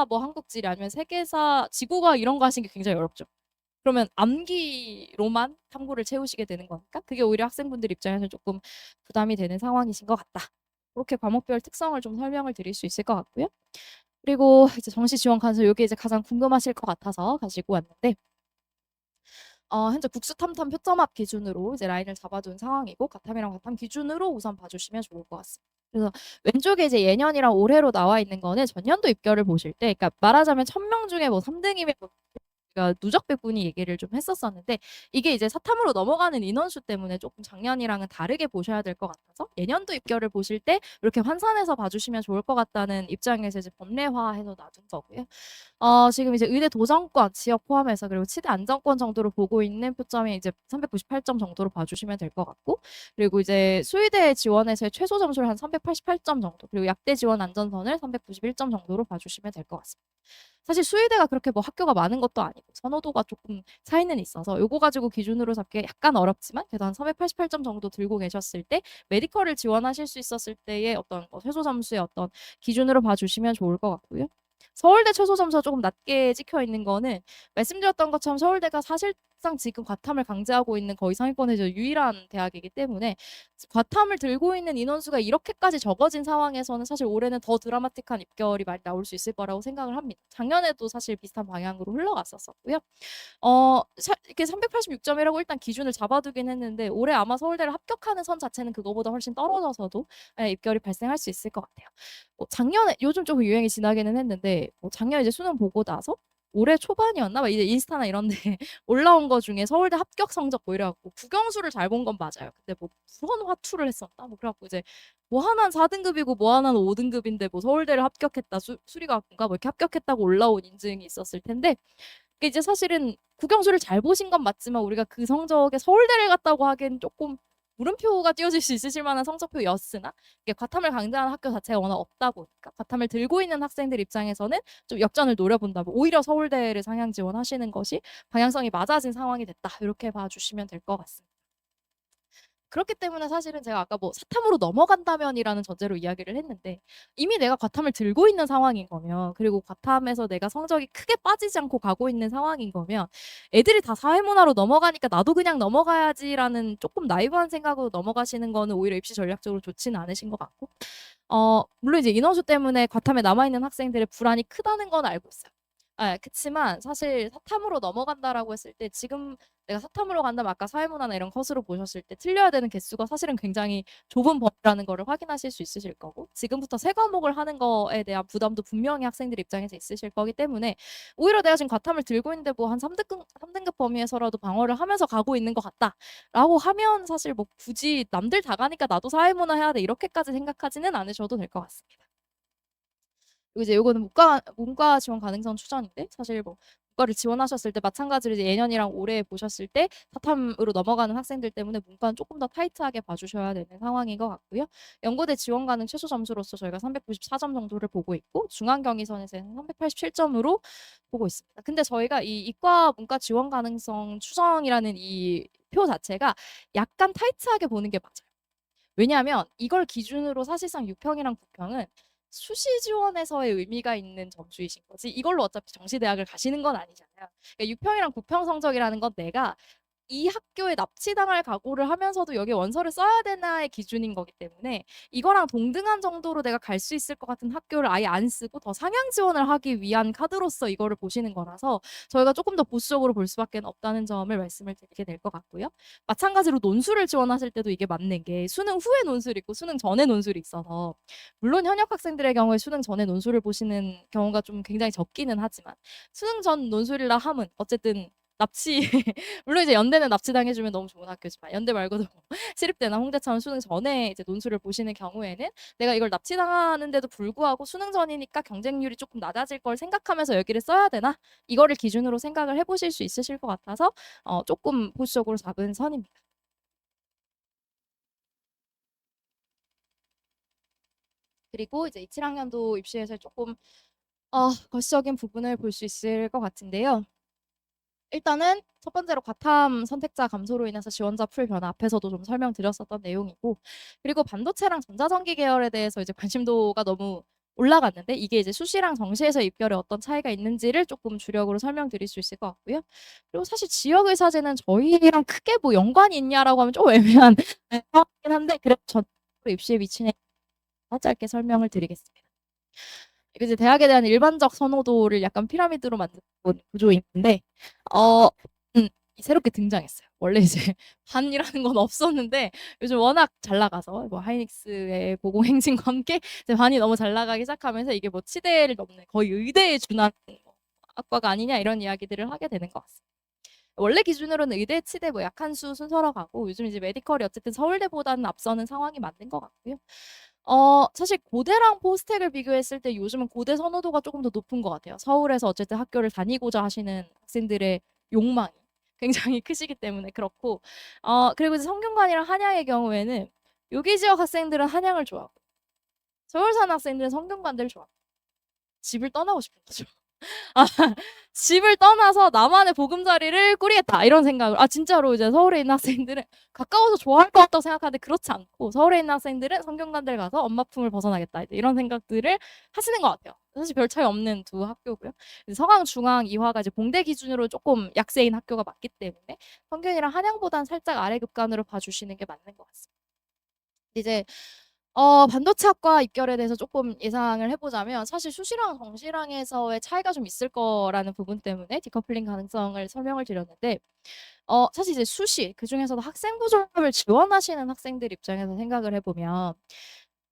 뭐 한국지리 아니면 세계사 지구가 이런 거 하시는 게 굉장히 어렵죠. 그러면 암기로만 탐구를 채우시게 되는 거니까 그게 오히려 학생분들 입장에서 조금 부담이 되는 상황이신 것 같다. 그렇게 과목별 특성을 좀 설명을 드릴 수 있을 것 같고요. 그리고 이제 정시 지원 간수 이게 이제 가장 궁금하실 것 같아서 가지고 왔는데 현재 국수탐탐 표점합 기준으로 이제 라인을 잡아둔 상황이고 가탐이랑 과탐 기준으로 우선 봐주시면 좋을 것 같습니다. 그래서 왼쪽에 이제 예년이랑 올해로 나와 있는 거는 전년도 입결을 보실 때, 그러니까 말하자면 1000명 중에 뭐 3등이면 우리가 누적 배분이 얘기를 좀 했었었는데 이게 이제 사탐으로 넘어가는 인원수 때문에 조금 작년이랑은 다르게 보셔야 될 것 같아서 예년도 입결을 보실 때 이렇게 환산해서 봐주시면 좋을 것 같다는 입장에서 이제 법례화해서 놔둔 거고요. 지금 이제 의대 도전권, 지역 포함해서 그리고 치대 안정권 정도로 보고 있는 표점이 이제 398점 정도로 봐주시면 될 것 같고 그리고 이제 수의대 지원에서의 최소 점수를 한 388점 정도 그리고 약대 지원 안전선을 391점 정도로 봐주시면 될 것 같습니다. 사실 수의대가 그렇게 뭐 학교가 많은 것도 아니고 선호도가 조금 차이는 있어서 요거 가지고 기준으로 잡기 약간 어렵지만 그래도 한 388점 정도 들고 계셨을 때 메디컬을 지원하실 수 있었을 때의 어떤 최소 점수의 어떤 기준으로 봐주시면 좋을 것 같고요. 서울대 최소 점수가 조금 낮게 찍혀 있는 거는 말씀드렸던 것처럼 서울대가 사실상 지금 과탐을 강제하고 있는 거의 상위권에서 유일한 대학이기 때문에 과탐을 들고 있는 인원수가 이렇게까지 적어진 상황에서는 사실 올해는 더 드라마틱한 입결이 많이 나올 수 있을 거라고 생각을 합니다. 작년에도 사실 비슷한 방향으로 흘러갔었고요. 이렇게 386점이라고 일단 기준을 잡아두긴 했는데 올해 아마 서울대를 합격하는 선 자체는 그거보다 훨씬 떨어져서도 입결이 발생할 수 있을 것 같아요. 작년에 요즘 조금 유행이 지나기는 했는데 작년 이제 수능 보고 나서 올해 초반이었나? 막 이제 인스타나 이런 데 올라온 거 중에 서울대 합격 성적 뭐 이래 갖고 국영수를 잘 본 건 맞아요. 근데 뭐 무언 화투를 했었나? 뭐 그래 갖고 이제 뭐 하나는 4등급이고 뭐 하나는 5등급인데 뭐 서울대를 합격했다. 수리과학부가 뭐 이렇게 합격했다고 올라온 인증이 있었을 텐데 그게 이제 사실은 국영수를 잘 보신 건 맞지만 우리가 그 성적에 서울대를 갔다고 하기엔 조금 물음표가 띄워질 수 있으실 만한 성적표였으나 이게 과탐을 강제하는 학교 자체가 워낙 없다 보니까 과탐을 들고 있는 학생들 입장에서는 좀 역전을 노려본다면 오히려 서울대를 상향 지원하시는 것이 방향성이 맞아진 상황이 됐다. 이렇게 봐주시면 될 것 같습니다. 그렇기 때문에 사실은 제가 아까 뭐 사탐으로 넘어간다면이라는 전제로 이야기를 했는데 이미 내가 과탐을 들고 있는 상황인 거면 그리고 과탐에서 내가 성적이 크게 빠지지 않고 가고 있는 상황인 거면 애들이 다 사회문화로 넘어가니까 나도 그냥 넘어가야지라는 조금 나이브한 생각으로 넘어가시는 거는 오히려 입시 전략적으로 좋지는 않으신 것 같고 물론 이제 인원수 때문에 과탐에 남아있는 학생들의 불안이 크다는 건 알고 있어요. 그치만 사실 사탐으로 넘어간다라고 했을 때 지금 내가 사탐으로 간다면 아까 사회문화나 이런 컷으로 보셨을 때 틀려야 되는 개수가 사실은 굉장히 좁은 범위라는 거를 확인하실 수 있으실 거고 지금부터 새 과목을 하는 거에 대한 부담도 분명히 학생들 입장에서 있으실 거기 때문에 오히려 내가 지금 과탐을 들고 있는데 뭐 한 3등급 범위에서라도 방어를 하면서 가고 있는 것 같다라고 하면 사실 뭐 굳이 남들 다 가니까 나도 사회문화 해야 돼 이렇게까지 생각하지는 않으셔도 될 것 같습니다. 그리고 이제 요거는 문과 지원 가능성 추천인데 사실 뭐 문과를 지원하셨을 때 마찬가지로 이제 예년이랑 올해 보셨을 때 사탐으로 넘어가는 학생들 때문에 문과는 조금 더 타이트하게 봐주셔야 되는 상황인 것 같고요. 연고대 지원 가능 최소 점수로서 저희가 394점 정도를 보고 있고 중앙 경의선에서는 387점으로 보고 있습니다. 근데 저희가 이 이과 문과 지원 가능성 추정이라는 이 표 자체가 약간 타이트하게 보는 게 맞아요. 왜냐하면 이걸 기준으로 사실상 6평이랑 9평은 수시 지원에서의 의미가 있는 점수이신 거지 이걸로 어차피 정시대학을 가시는 건 아니잖아요. 그러니까 6평이랑 9평 성적이라는 건 내가 이 학교에 납치당할 각오를 하면서도 여기에 원서를 써야 되나의 기준인 거기 때문에 이거랑 동등한 정도로 내가 갈 수 있을 것 같은 학교를 아예 안 쓰고 더 상향 지원을 하기 위한 카드로서 이거를 보시는 거라서 저희가 조금 더 보수적으로 볼 수밖에 없다는 점을 말씀을 드리게 될 것 같고요. 마찬가지로 논술을 지원하실 때도 이게 맞는 게 수능 후에 논술이 있고 수능 전에 논술이 있어서 물론 현역 학생들의 경우에 수능 전에 논술을 보시는 경우가 좀 굉장히 적기는 하지만 수능 전 논술이라 함은 어쨌든 납치 물론 이제 연대는 납치당해주면 너무 좋은 학교지만 연대 말고도 뭐 시립대나 홍대처럼 수능 전에 이제 논술을 보시는 경우에는 내가 이걸 납치당하는데도 불구하고 수능 전이니까 경쟁률이 조금 낮아질 걸 생각하면서 여기를 써야 되나? 이거를 기준으로 생각을 해보실 수 있으실 것 같아서 조금 보수적으로 잡은 선입니다. 그리고 이제 27학년도 입시에서 조금 거시적인 부분을 볼 수 있을 것 같은데요. 일단은 첫 번째로 과탐 선택자 감소로 인해서 지원자 풀 변화 앞에서도 좀 설명드렸었던 내용이고 그리고 반도체랑 전자전기 계열에 대해서 이제 관심도가 너무 올라갔는데 이게 이제 수시랑 정시에서 입결에 어떤 차이가 있는지를 조금 주력으로 설명드릴 수 있을 것 같고요. 그리고 사실 지역의사제는 저희랑 크게 뭐 연관이 있냐라고 하면 좀 애매한 상황이긴 한데 그래도 전체로 입시에 미치는 짧게 설명을 드리겠습니다. 이제 대학에 대한 일반적 선호도를 약간 피라미드로 만든 구조인데 어 새롭게 등장했어요. 원래 이제 반이라는 건 없었는데 요즘 워낙 잘 나가서 뭐 하이닉스의 고공행진과 함께 이제 반이 너무 잘 나가기 시작하면서 이게 뭐 치대를 넘는 거의 의대에 준하는 학과가 아니냐 이런 이야기들을 하게 되는 것 같습니다. 원래 기준으로는 의대, 치대, 뭐 약한수 순서로 가고 요즘 이제 메디컬이 어쨌든 서울대보다는 앞서는 상황이 맞는 것 같고요. 사실 고대랑 포스텍을 비교했을 때 요즘은 고대 선호도가 조금 더 높은 것 같아요. 서울에서 어쨌든 학교를 다니고자 하시는 학생들의 욕망이 굉장히 크시기 때문에 그렇고 그리고 이제 성균관이랑 한양의 경우에는 여기 지역 학생들은 한양을 좋아하고 서울 사는 학생들은 성균관대를 좋아하고 집을 떠나고 싶은 거죠. 아, 집을 떠나서 나만의 보금자리를 꾸리겠다 이런 생각을 진짜로 이제 서울에 있는 학생들은 가까워서 좋아할 것 같다고 생각하는데 그렇지 않고 서울에 있는 학생들은 성균관대를 가서 엄마 품을 벗어나겠다 이런 생각들을 하시는 것 같아요. 사실 별 차이 없는 두 학교고요. 서강, 중앙, 이화가 이제 공대 기준으로 조금 약세인 학교가 맞기 때문에 성균이랑 한양보단 살짝 아래 급간으로 봐주시는 게 맞는 것 같습니다. 이제 반도체학과 입결에 대해서 조금 예상을 해보자면 사실 수시랑 정시랑에서의 차이가 좀 있을 거라는 부분 때문에 디커플링 가능성을 설명을 드렸는데 사실 이제 수시 그중에서도 학생부 졸업을 지원하시는 학생들 입장에서 생각을 해보면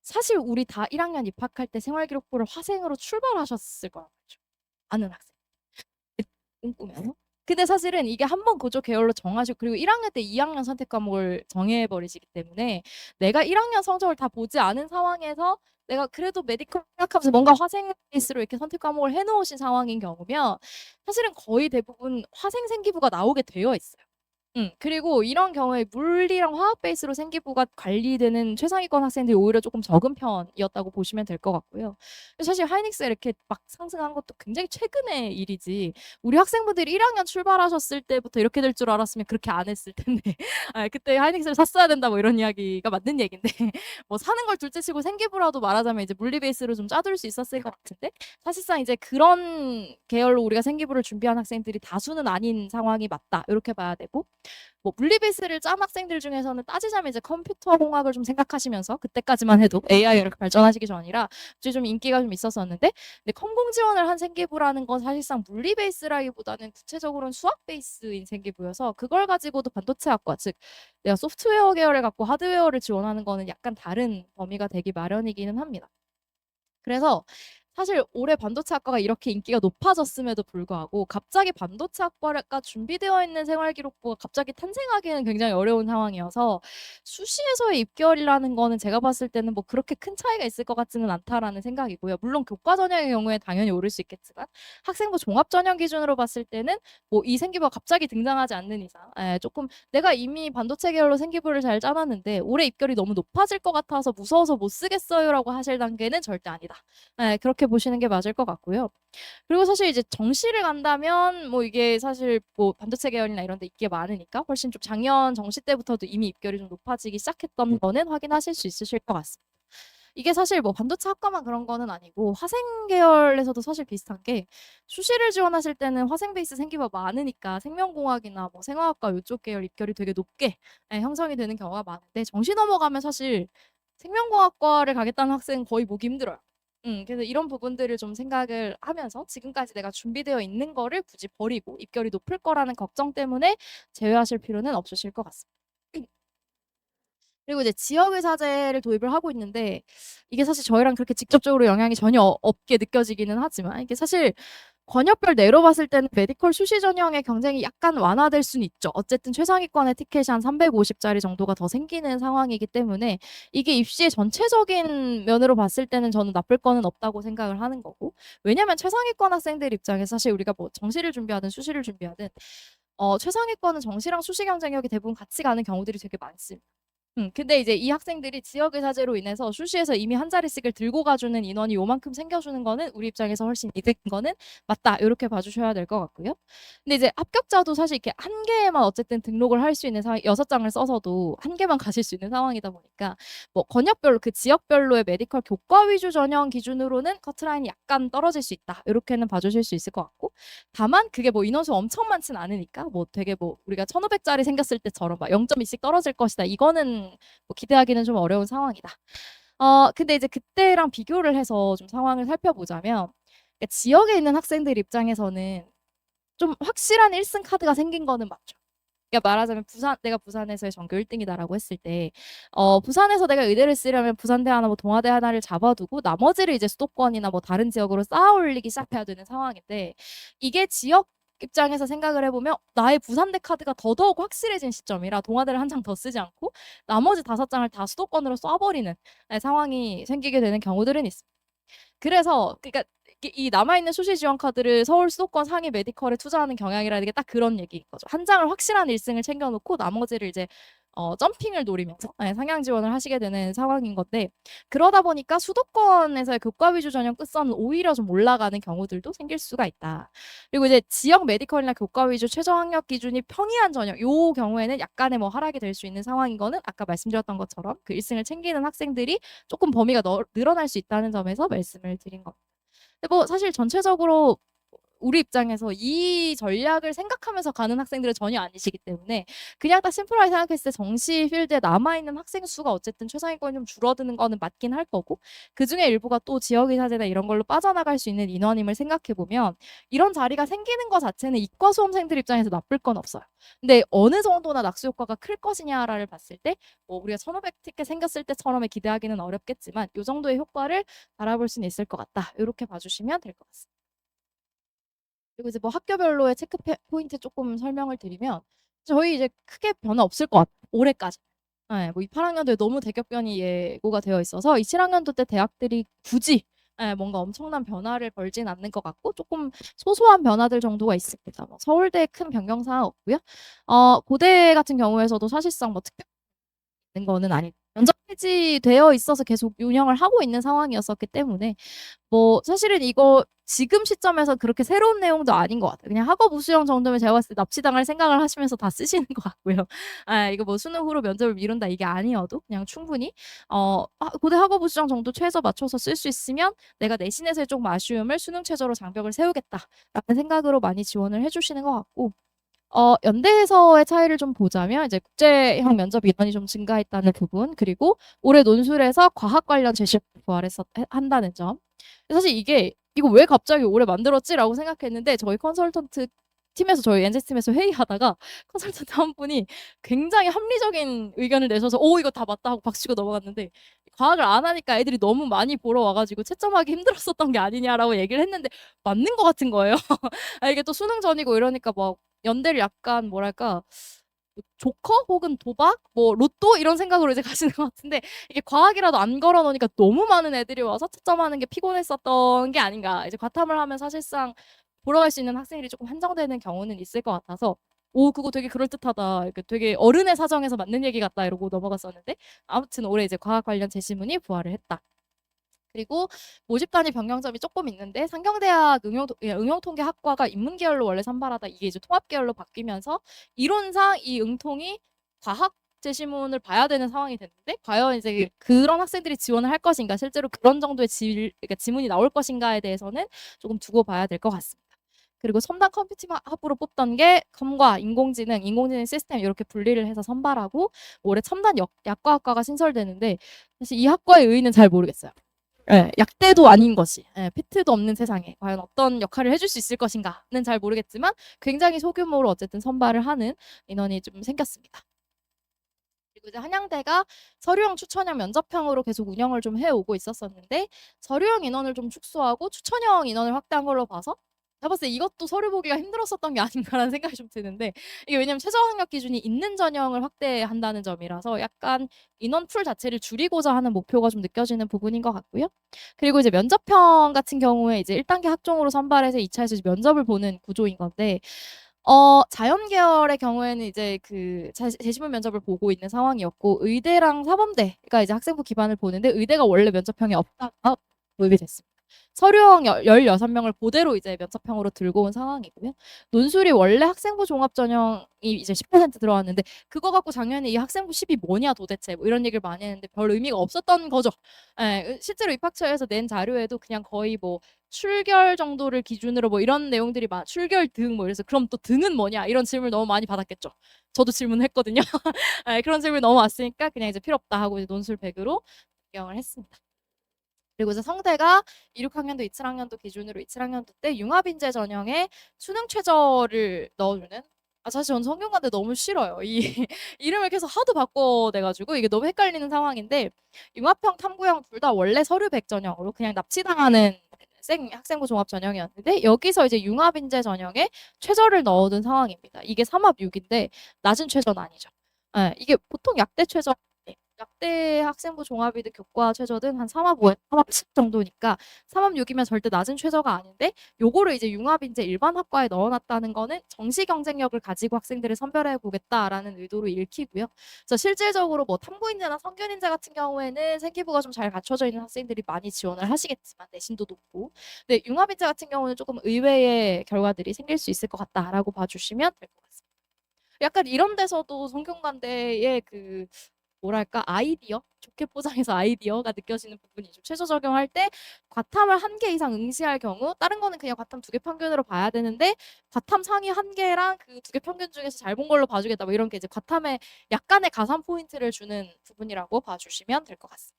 사실 우리 다 1학년 입학할 때 생활기록부를 화생으로 출발하셨을 거란 말이죠. 아는 학생. 꿈꾸면서. 근데 사실은 이게 한 번 고조 계열로 정하시고 그리고 1학년 때 2학년 선택 과목을 정해 버리시기 때문에 내가 1학년 성적을 다 보지 않은 상황에서 내가 그래도 메디컬 생각하면서 뭔가 화생 베이스로 이렇게 선택 과목을 해 놓으신 상황인 경우면 사실은 거의 대부분 화생 생기부가 나오게 되어 있어요. 그리고 이런 경우에 물리랑 화학 베이스로 생기부가 관리되는 최상위권 학생들이 오히려 조금 적은 편이었다고 보시면 될 것 같고요. 사실 하이닉스가 이렇게 막 상승한 것도 굉장히 최근의 일이지. 우리 학생분들이 1학년 출발하셨을 때부터 이렇게 될 줄 알았으면 그렇게 안 했을 텐데. 아, 그때 하이닉스를 샀어야 된다 뭐 이런 이야기가 맞는 얘긴데. 뭐 사는 걸 둘째치고 생기부라도 말하자면 이제 물리 베이스로 좀 짜둘 수 있었을 것 같은데. 사실상 이제 그런 계열로 우리가 생기부를 준비한 학생들이 다수는 아닌 상황이 맞다. 이렇게 봐야 되고. 뭐 물리 베이스를 짠 학생들 중에서는 따지자면 이제 컴퓨터 공학을 좀 생각하시면서 그때까지만 해도 AI가 이렇게 발전하시기 전이라 좀 인기가 좀 있었었는데 근데 컴공 지원을 한 생기부라는 건 사실상 물리 베이스라기보다는 구체적으로는 수학 베이스인 생기부여서 그걸 가지고도 반도체학과 즉 내가 소프트웨어 계열을 갖고 하드웨어를 지원하는 거는 약간 다른 범위가 되기 마련이기는 합니다. 그래서 사실 올해 반도체학과가 이렇게 인기가 높아졌음에도 불구하고 갑자기 반도체학과가 준비되어 있는 생활기록부가 갑자기 탄생하기는 굉장히 어려운 상황이어서 수시에서의 입결이라는 거는 제가 봤을 때는 뭐 그렇게 큰 차이가 있을 것 같지는 않다라는 생각이고요. 물론 교과 전형의 경우에 당연히 오를 수 있겠지만 학생부 종합 전형 기준으로 봤을 때는 뭐 이 생기부가 갑자기 등장하지 않는 이상 조금 내가 이미 반도체 계열로 생기부를 잘 짜놨는데 올해 입결이 너무 높아질 것 같아서 무서워서 못 쓰겠어요라고 하실 단계는 절대 아니다. 네, 그렇게 보시는 게 맞을 것 같고요. 그리고 사실 이제 정시를 간다면 뭐 이게 사실 뭐 반도체 계열이나 이런 데 있기가 많으니까 훨씬 좀 작년 정시 때부터도 이미 입결이 좀 높아지기 시작했던 거는 확인하실 수 있으실 것 같습니다. 이게 사실 뭐 반도체 학과만 그런 거는 아니고 화생 계열에서도 사실 비슷한 게 수시를 지원하실 때는 화생 베이스 생기가 많으니까 생명공학이나 뭐 생화학과 이쪽 계열 입결이 되게 높게 형성이 되는 경우가 많은데 정시 넘어가면 사실 생명공학과를 가겠다는 학생 거의 보기 힘들어요. 그래서 이런 부분들을 좀 생각을 하면서 지금까지 내가 준비되어 있는 거를 굳이 버리고 입결이 높을 거라는 걱정 때문에 제외하실 필요는 없으실 것 같습니다. 그리고 이제 지역의사제를 도입을 하고 있는데 이게 사실 저희랑 그렇게 직접적으로 영향이 전혀 없게 느껴지기는 하지만 이게 사실 권역별 내로 봤을 때는 메디컬 수시 전형의 경쟁이 약간 완화될 수는 있죠. 어쨌든 최상위권의 티켓이 한 350짜리 정도가 더 생기는 상황이기 때문에 이게 입시의 전체적인 면으로 봤을 때는 저는 나쁠 거는 없다고 생각을 하는 거고 왜냐면 최상위권 학생들 입장에서 사실 우리가 뭐 정시를 준비하든 수시를 준비하든 최상위권은 정시랑 수시 경쟁력이 대부분 같이 가는 경우들이 되게 많습니다. 근데 이제 이 학생들이 지역의사제로 인해서 수시에서 이미 한 자리씩을 들고 가주는 인원이 요만큼 생겨주는 거는 우리 입장에서 훨씬 이득인 거는 맞다. 이렇게 봐주셔야 될 것 같고요. 근데 이제 합격자도 사실 이렇게 한 개에만 어쨌든 등록을 할 수 있는 상황, 6장을 써서도 한 개만 가실 수 있는 상황이다 보니까 뭐 권역별로 그 지역별로의 메디컬 교과 위주 전형 기준으로는 커트라인이 약간 떨어질 수 있다. 이렇게는 봐주실 수 있을 것 같고 다만 그게 뭐 인원수 엄청 많진 않으니까 뭐 되게 뭐 우리가 1,500짜리 생겼을 때처럼 막 0.2씩 떨어질 것이다. 이거는 뭐 기대하기는 좀 어려운 상황이다. 근데 이제 그때랑 비교를 해서 좀 상황을 살펴보자면 그러니까 지역에 있는 학생들 입장에서는 좀 확실한 1승 카드가 생긴 거는 맞죠. 그러니까 말하자면 내가 부산에서의 전교 1등이다라고 했을 때, 부산에서 내가 의대를 쓰려면 부산대 하나, 뭐 동아대 하나를 잡아두고 나머지를 이제 수도권이나 뭐 다른 지역으로 쌓아 올리기 시작해야 되는 상황인데, 이게 지역 입장에서 생각을 해보면 나의 부산대 카드가 더더욱 확실해진 시점이라 동아대를 한 장 더 쓰지 않고 나머지 5장을 다 수도권으로 쏴버리는 상황이 생기게 되는 경우들은 있습니다. 그래서 그러니까 이 남아있는 수시 지원 카드를 서울 수도권 상위 메디컬에 투자하는 경향이라는 게 딱 그런 얘기인 거죠. 한 장을 확실한 1승을 챙겨놓고 나머지를 이제 점핑을 노리면서 상향 지원을 하시게 되는 상황인 건데 그러다 보니까 수도권에서의 교과 위주 전형 끝선은 오히려 좀 올라가는 경우들도 생길 수가 있다. 그리고 이제 지역 메디컬이나 교과 위주 최저 학력 기준이 평이한 전형 요 경우에는 약간의 뭐 하락이 될 수 있는 상황인 거는 아까 말씀드렸던 것처럼 그 1승을 챙기는 학생들이 조금 범위가 늘어날 수 있다는 점에서 말씀을 드린 겁니다. 근데 뭐 사실 전체적으로 우리 입장에서 이 전략을 생각하면서 가는 학생들은 전혀 아니시기 때문에 그냥 딱 심플하게 생각했을 때 정시 필드에 남아있는 학생 수가 어쨌든 최상위권이 좀 줄어드는 거는 맞긴 할 거고 그중에 일부가 또 지역의사제나 이런 걸로 빠져나갈 수 있는 인원임을 생각해보면 이런 자리가 생기는 것 자체는 이과 수험생들 입장에서 나쁠 건 없어요. 근데 어느 정도나 낙수 효과가 클 것이냐를 봤을 때 뭐 우리가 1,500 티켓 생겼을 때처럼의 기대하기는 어렵겠지만 이 정도의 효과를 바라볼 수는 있을 것 같다. 이렇게 봐주시면 될 것 같습니다. 그리고 이제 뭐 학교별로의 체크 포인트 조금 설명을 드리면 저희 이제 크게 변화 없을 것 같아요. 올해까지. 예, 뭐 28학년도에 너무 대격변이 예고가 되어 있어서 27학년도 때 대학들이 굳이 뭔가 엄청난 변화를 벌진 않는 것 같고 조금 소소한 변화들 정도가 있습니다. 뭐 서울대 큰 변경 사항 없고요. 고대 같은 경우에서도 사실상 뭐 특별한 거는 아니 면접 폐지되어 있어서 계속 운영을 하고 있는 상황이었었기 때문에 뭐 사실은 이거 지금 시점에서 그렇게 새로운 내용도 아닌 것 같아요. 그냥 학업 우수형 정도면 제가 봤을 때 납치당할 생각을 하시면서 다 쓰시는 것 같고요. 이거 뭐 수능 후로 면접을 미룬다 이게 아니어도 그냥 충분히 고대 학업 우수형 정도 최저 맞춰서 쓸 수 있으면 내가 내신에서의 조금 아쉬움을 수능 최저로 장벽을 세우겠다라는 생각으로 많이 지원을 해주시는 것 같고 연대에서의 차이를 좀 보자면 이제 국제형 면접 인원이 좀 증가했다는 부분 그리고 올해 논술에서 과학 관련 제시 한다는 점. 사실 이거 왜 갑자기 올해 만들었지라고 생각했는데 저희 컨설턴트 팀에서 저희 엔제 팀에서 회의하다가 컨설턴트 한 분이 굉장히 합리적인 의견을 내셔서 오 이거 다 맞다 하고 박수치고 넘어갔는데 과학을 안 하니까 애들이 너무 많이 보러 와가지고 채점하기 힘들었었던 게 아니냐라고 얘기를 했는데 맞는 것 같은 거예요. 이게 또 수능 전이고 이러니까 막 연대를 약간 뭐랄까 조커 혹은 도박 뭐 로또 이런 생각으로 이제 가시는 것 같은데 이게 과학이라도 안 걸어 놓으니까 너무 많은 애들이 와서 채점하는 게 피곤했었던 게 아닌가. 이제 과탐을 하면 사실상 보러 갈 수 있는 학생들이 조금 한정되는 경우는 있을 것 같아서 오 그거 되게 그럴듯하다. 이렇게 되게 어른의 사정에서 맞는 얘기 같다 이러고 넘어갔었는데 아무튼 올해 이제 과학 관련 제시문이 부활을 했다. 그리고 모집 단위 변경점이 조금 있는데 상경대학 응용통계학과가 인문계열로 원래 선발하다 이게 이제 통합계열로 바뀌면서 이론상 이 응통이 과학 제시문을 봐야 되는 상황이 됐는데 과연 이제 그런 학생들이 지원을 할 것인가 실제로 그런 정도의 그러니까 지문이 나올 것인가에 대해서는 조금 두고 봐야 될 것 같습니다. 그리고 첨단 컴퓨팅 학부로 뽑던 게 컴과 인공지능 시스템 이렇게 분리를 해서 선발하고 올해 첨단 약과학과가 신설되는데 사실 이 학과의 의의는 잘 모르겠어요. 약대도 아닌 것이, 피트도 없는 세상에 과연 어떤 역할을 해줄 수 있을 것인가는 잘 모르겠지만 굉장히 소규모로 어쨌든 선발을 하는 인원이 좀 생겼습니다. 그리고 이제 한양대가 서류형 추천형 면접형으로 계속 운영을 좀 해오고 있었었는데 서류형 인원을 좀 축소하고 추천형 인원을 확대한 걸로 봐서 제가 봤을 때 이것도 서류 보기가 힘들었었던 게 아닌가라는 생각이 좀 드는데 이게 왜냐면 최저 학력 기준이 있는 전형을 확대한다는 점이라서 약간 인원 풀 자체를 줄이고자 하는 목표가 좀 느껴지는 부분인 것 같고요. 그리고 이제 면접형 같은 경우에 이제 1단계 학종으로 선발해서 2차에서 면접을 보는 구조인 건데 자연 계열의 경우에는 이제 그 제시문 면접을 보고 있는 상황이었고 의대랑 사범대가 이제 학생부 기반을 보는데 의대가 원래 면접형이 없다가 도입이 됐습니다. 서류형 16명을 그대로 이제 면접형으로 들고 온 상황이고요. 논술이 원래 학생부 종합 전형이 이제 10% 들어왔는데 그거 갖고 작년에 이 학생부 10이 뭐냐 도대체 뭐 이런 얘기를 많이 했는데 별 의미가 없었던 거죠. 실제로 입학처에서 낸 자료에도 그냥 거의 뭐 출결 정도를 기준으로 뭐 이런 내용들이 출결 등 뭐 이래서 그럼 또 등은 뭐냐 이런 질문을 너무 많이 받았겠죠. 저도 질문했거든요. 그런 질문이 너무 왔으니까 그냥 이제 필요 없다 하고 이제 논술 100으로 변경을 했습니다. 그리고 이제 성대가 26학년도, 27학년도 기준으로 27학년도 때 융합인재 전형에 수능 최저를 넣어주는 사실 저는 성균관대 너무 싫어요. 이 이름을 계속 하도 바꿔내가지고 이게 너무 헷갈리는 상황인데 융합형, 탐구형 둘 다 원래 서류 100 전형으로 그냥 납치당하는 학생부 종합 전형이었는데 여기서 이제 융합인재 전형에 최저를 넣어둔 상황입니다. 이게 3합 6인데 낮은 최저는 아니죠. 이게 보통 약대 최저 약대 학생부 종합이든 교과 최저든 한 3합 5, 3합 10 정도니까 3합 6이면 절대 낮은 최저가 아닌데 요거를 이제 융합인재 일반 학과에 넣어놨다는 거는 정시 경쟁력을 가지고 학생들을 선별해 보겠다라는 의도로 읽히고요. 그래서 실질적으로 뭐 탐구인재나 성균인재 같은 경우에는 생기부가 좀 잘 갖춰져 있는 학생들이 많이 지원을 하시겠지만 내신도 높고 근데 융합인재 같은 경우는 조금 의외의 결과들이 생길 수 있을 것 같다라고 봐주시면 될 것 같습니다. 약간 이런 데서도 성균관대의 그 뭐랄까 아이디어 좋게 포장해서 아이디어가 느껴지는 부분이죠. 최저 적용할 때 과탐을 1개 이상 응시할 경우 다른 거는 그냥 과탐 2개 평균으로 봐야 되는데 과탐 상위 1개랑 그 2개 평균 중에서 잘 본 걸로 봐주겠다 뭐 이런 게 이제 과탐에 약간의 가산 포인트를 주는 부분이라고 봐주시면 될 것 같습니다.